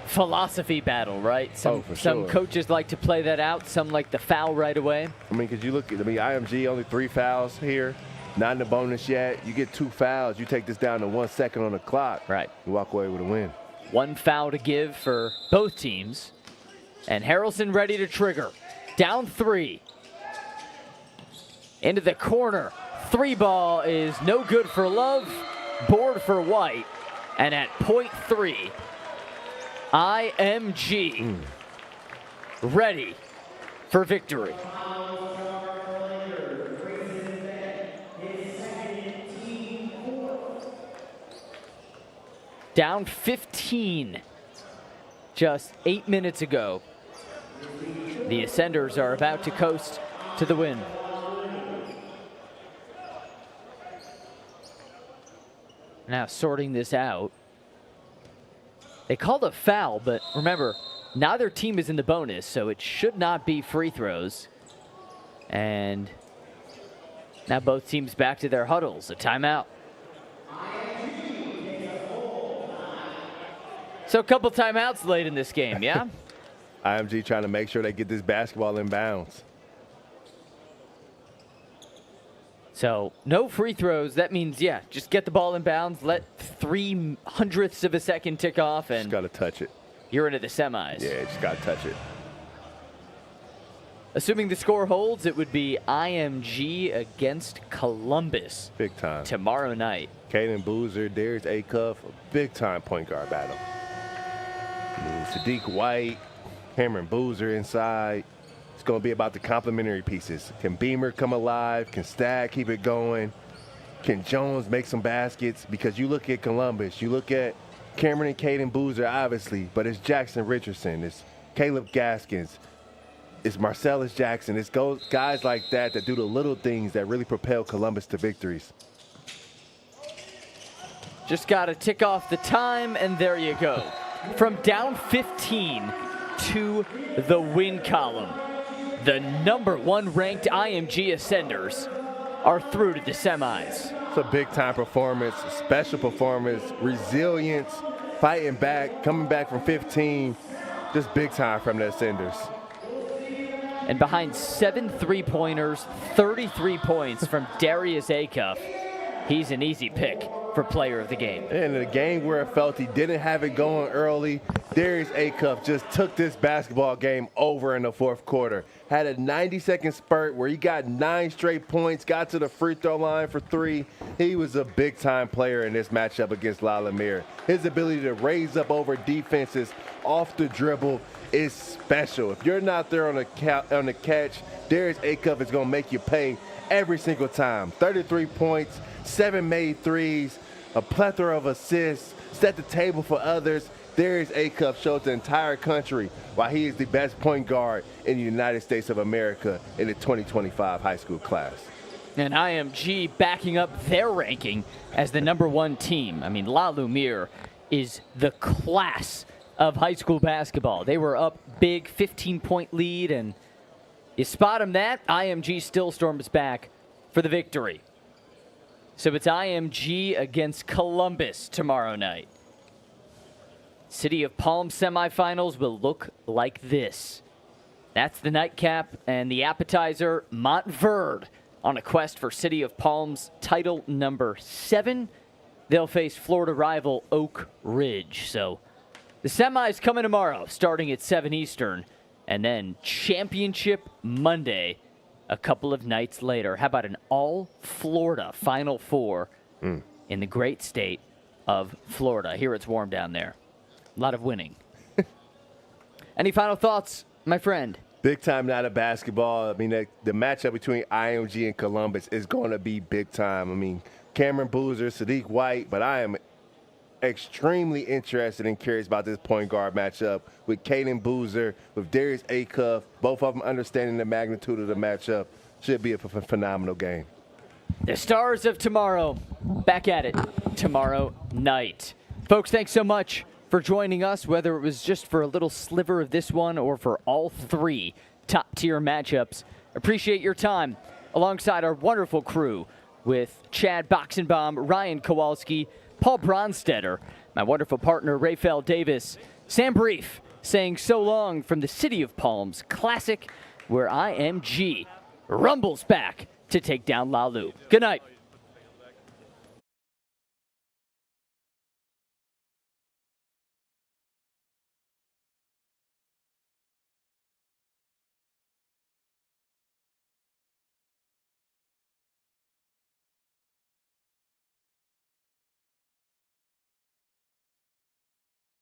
philosophy battle, right? Some
sure.
coaches like to play that out. Some like the foul right away.
I mean, because you look at IMG, only 3 fouls here. Not in the bonus yet. You get 2 fouls. You take this down to 1 second on the clock.
Right.
You walk away with a win.
1 foul to give for both teams. And Harrelson ready to trigger. Down 3. Into the corner. 3 ball is no good for Love. Board for White. And at point 3, IMG ready for victory. Down 15 just 8 minutes ago. The Ascenders are about to coast to the win. Now sorting this out. They called a foul, but remember, neither team is in the bonus, so it should not be free throws. And now both teams back to their huddles. A timeout. So a couple timeouts late in this game, yeah?
IMG trying to make sure they get this basketball in bounds.
So no free throws. That means, yeah, just get the ball in bounds, let 0.03 of a second tick off, and
just got to touch it.
You're into the semis.
Yeah, just got to touch it.
Assuming the score holds, it would be IMG against Columbus.
Big time.
Tomorrow night.
Caden Boozer, Darius Acuff, a big-time point guard battle. Sadiq White, Cameron Boozer inside. It's going to be about the complementary pieces. Can Beamer come alive? Can Stagg keep it going? Can Jones make some baskets? Because you look at Columbus, you look at Cameron and Caden Boozer, obviously, but it's Jackson Richardson, it's Caleb Gaskins, it's Marcellus Jackson. It's guys like that that do the little things that really propel Columbus to victories.
Just got to tick off the time, and there you go. From down 15 to the win column, the #1 ranked IMG Ascenders are through to the semis.
It's a big-time performance, special performance, resilience, fighting back, coming back from 15. Just big time from the Ascenders.
And behind 7 3-pointers, 33 points from Darius Acuff, he's an easy pick for player of the game.
And in a game where it felt he didn't have it going early, Darius Acuff just took this basketball game over in the 4th quarter. Had a 90-second spurt where he got 9 straight points, got to the free throw line for 3. He was a big-time player in this matchup against La Lumiere. His ability to raise up over defenses off the dribble is special. If you're not there on the catch, Darius Acuff is going to make you pay every single time. 33 points, 7 made threes, a plethora of assists, set the table for others. Darius Acuff showed the entire country why he is the best point guard in the United States of America in the 2025 high school class.
And IMG backing up their ranking as the #1 team. I mean, La Lumiere is the class of high school basketball. They were up big, 15-point lead, and you spot them that, IMG still storms back for the victory. So it's IMG against Columbus tomorrow night. City of Palm semifinals will look like this. That's the nightcap and the appetizer, Montverde on a quest for City of Palm's title #7. They'll face Florida rival Oak Ridge. So the semis coming tomorrow, starting at 7 Eastern, and then championship Monday a couple of nights later. How about an all-Florida Final Four in the great state of Florida? Here it's warm down there. A lot of winning. Any final thoughts, my friend?
Big time night of basketball. I mean, the matchup between IMG and Columbus is going to be big time. I mean, Cameron Boozer, Sadiq White, but I am extremely interested and curious about this point guard matchup with Caden Boozer, with Darius Acuff, both of them understanding the magnitude of the matchup. Should be a phenomenal game.
The stars of tomorrow, back at it tomorrow night. Folks, thanks so much for joining us, whether it was just for a little sliver of this one or for all 3 top-tier matchups. Appreciate your time alongside our wonderful crew with Chad Boxenbaum, Ryan Kowalski, Paul Bronstetter, my wonderful partner, Rafael Davis, Sam Brief, saying so long from the City of Palms Classic, where IMG rumbles back to take down La Lu. Good night.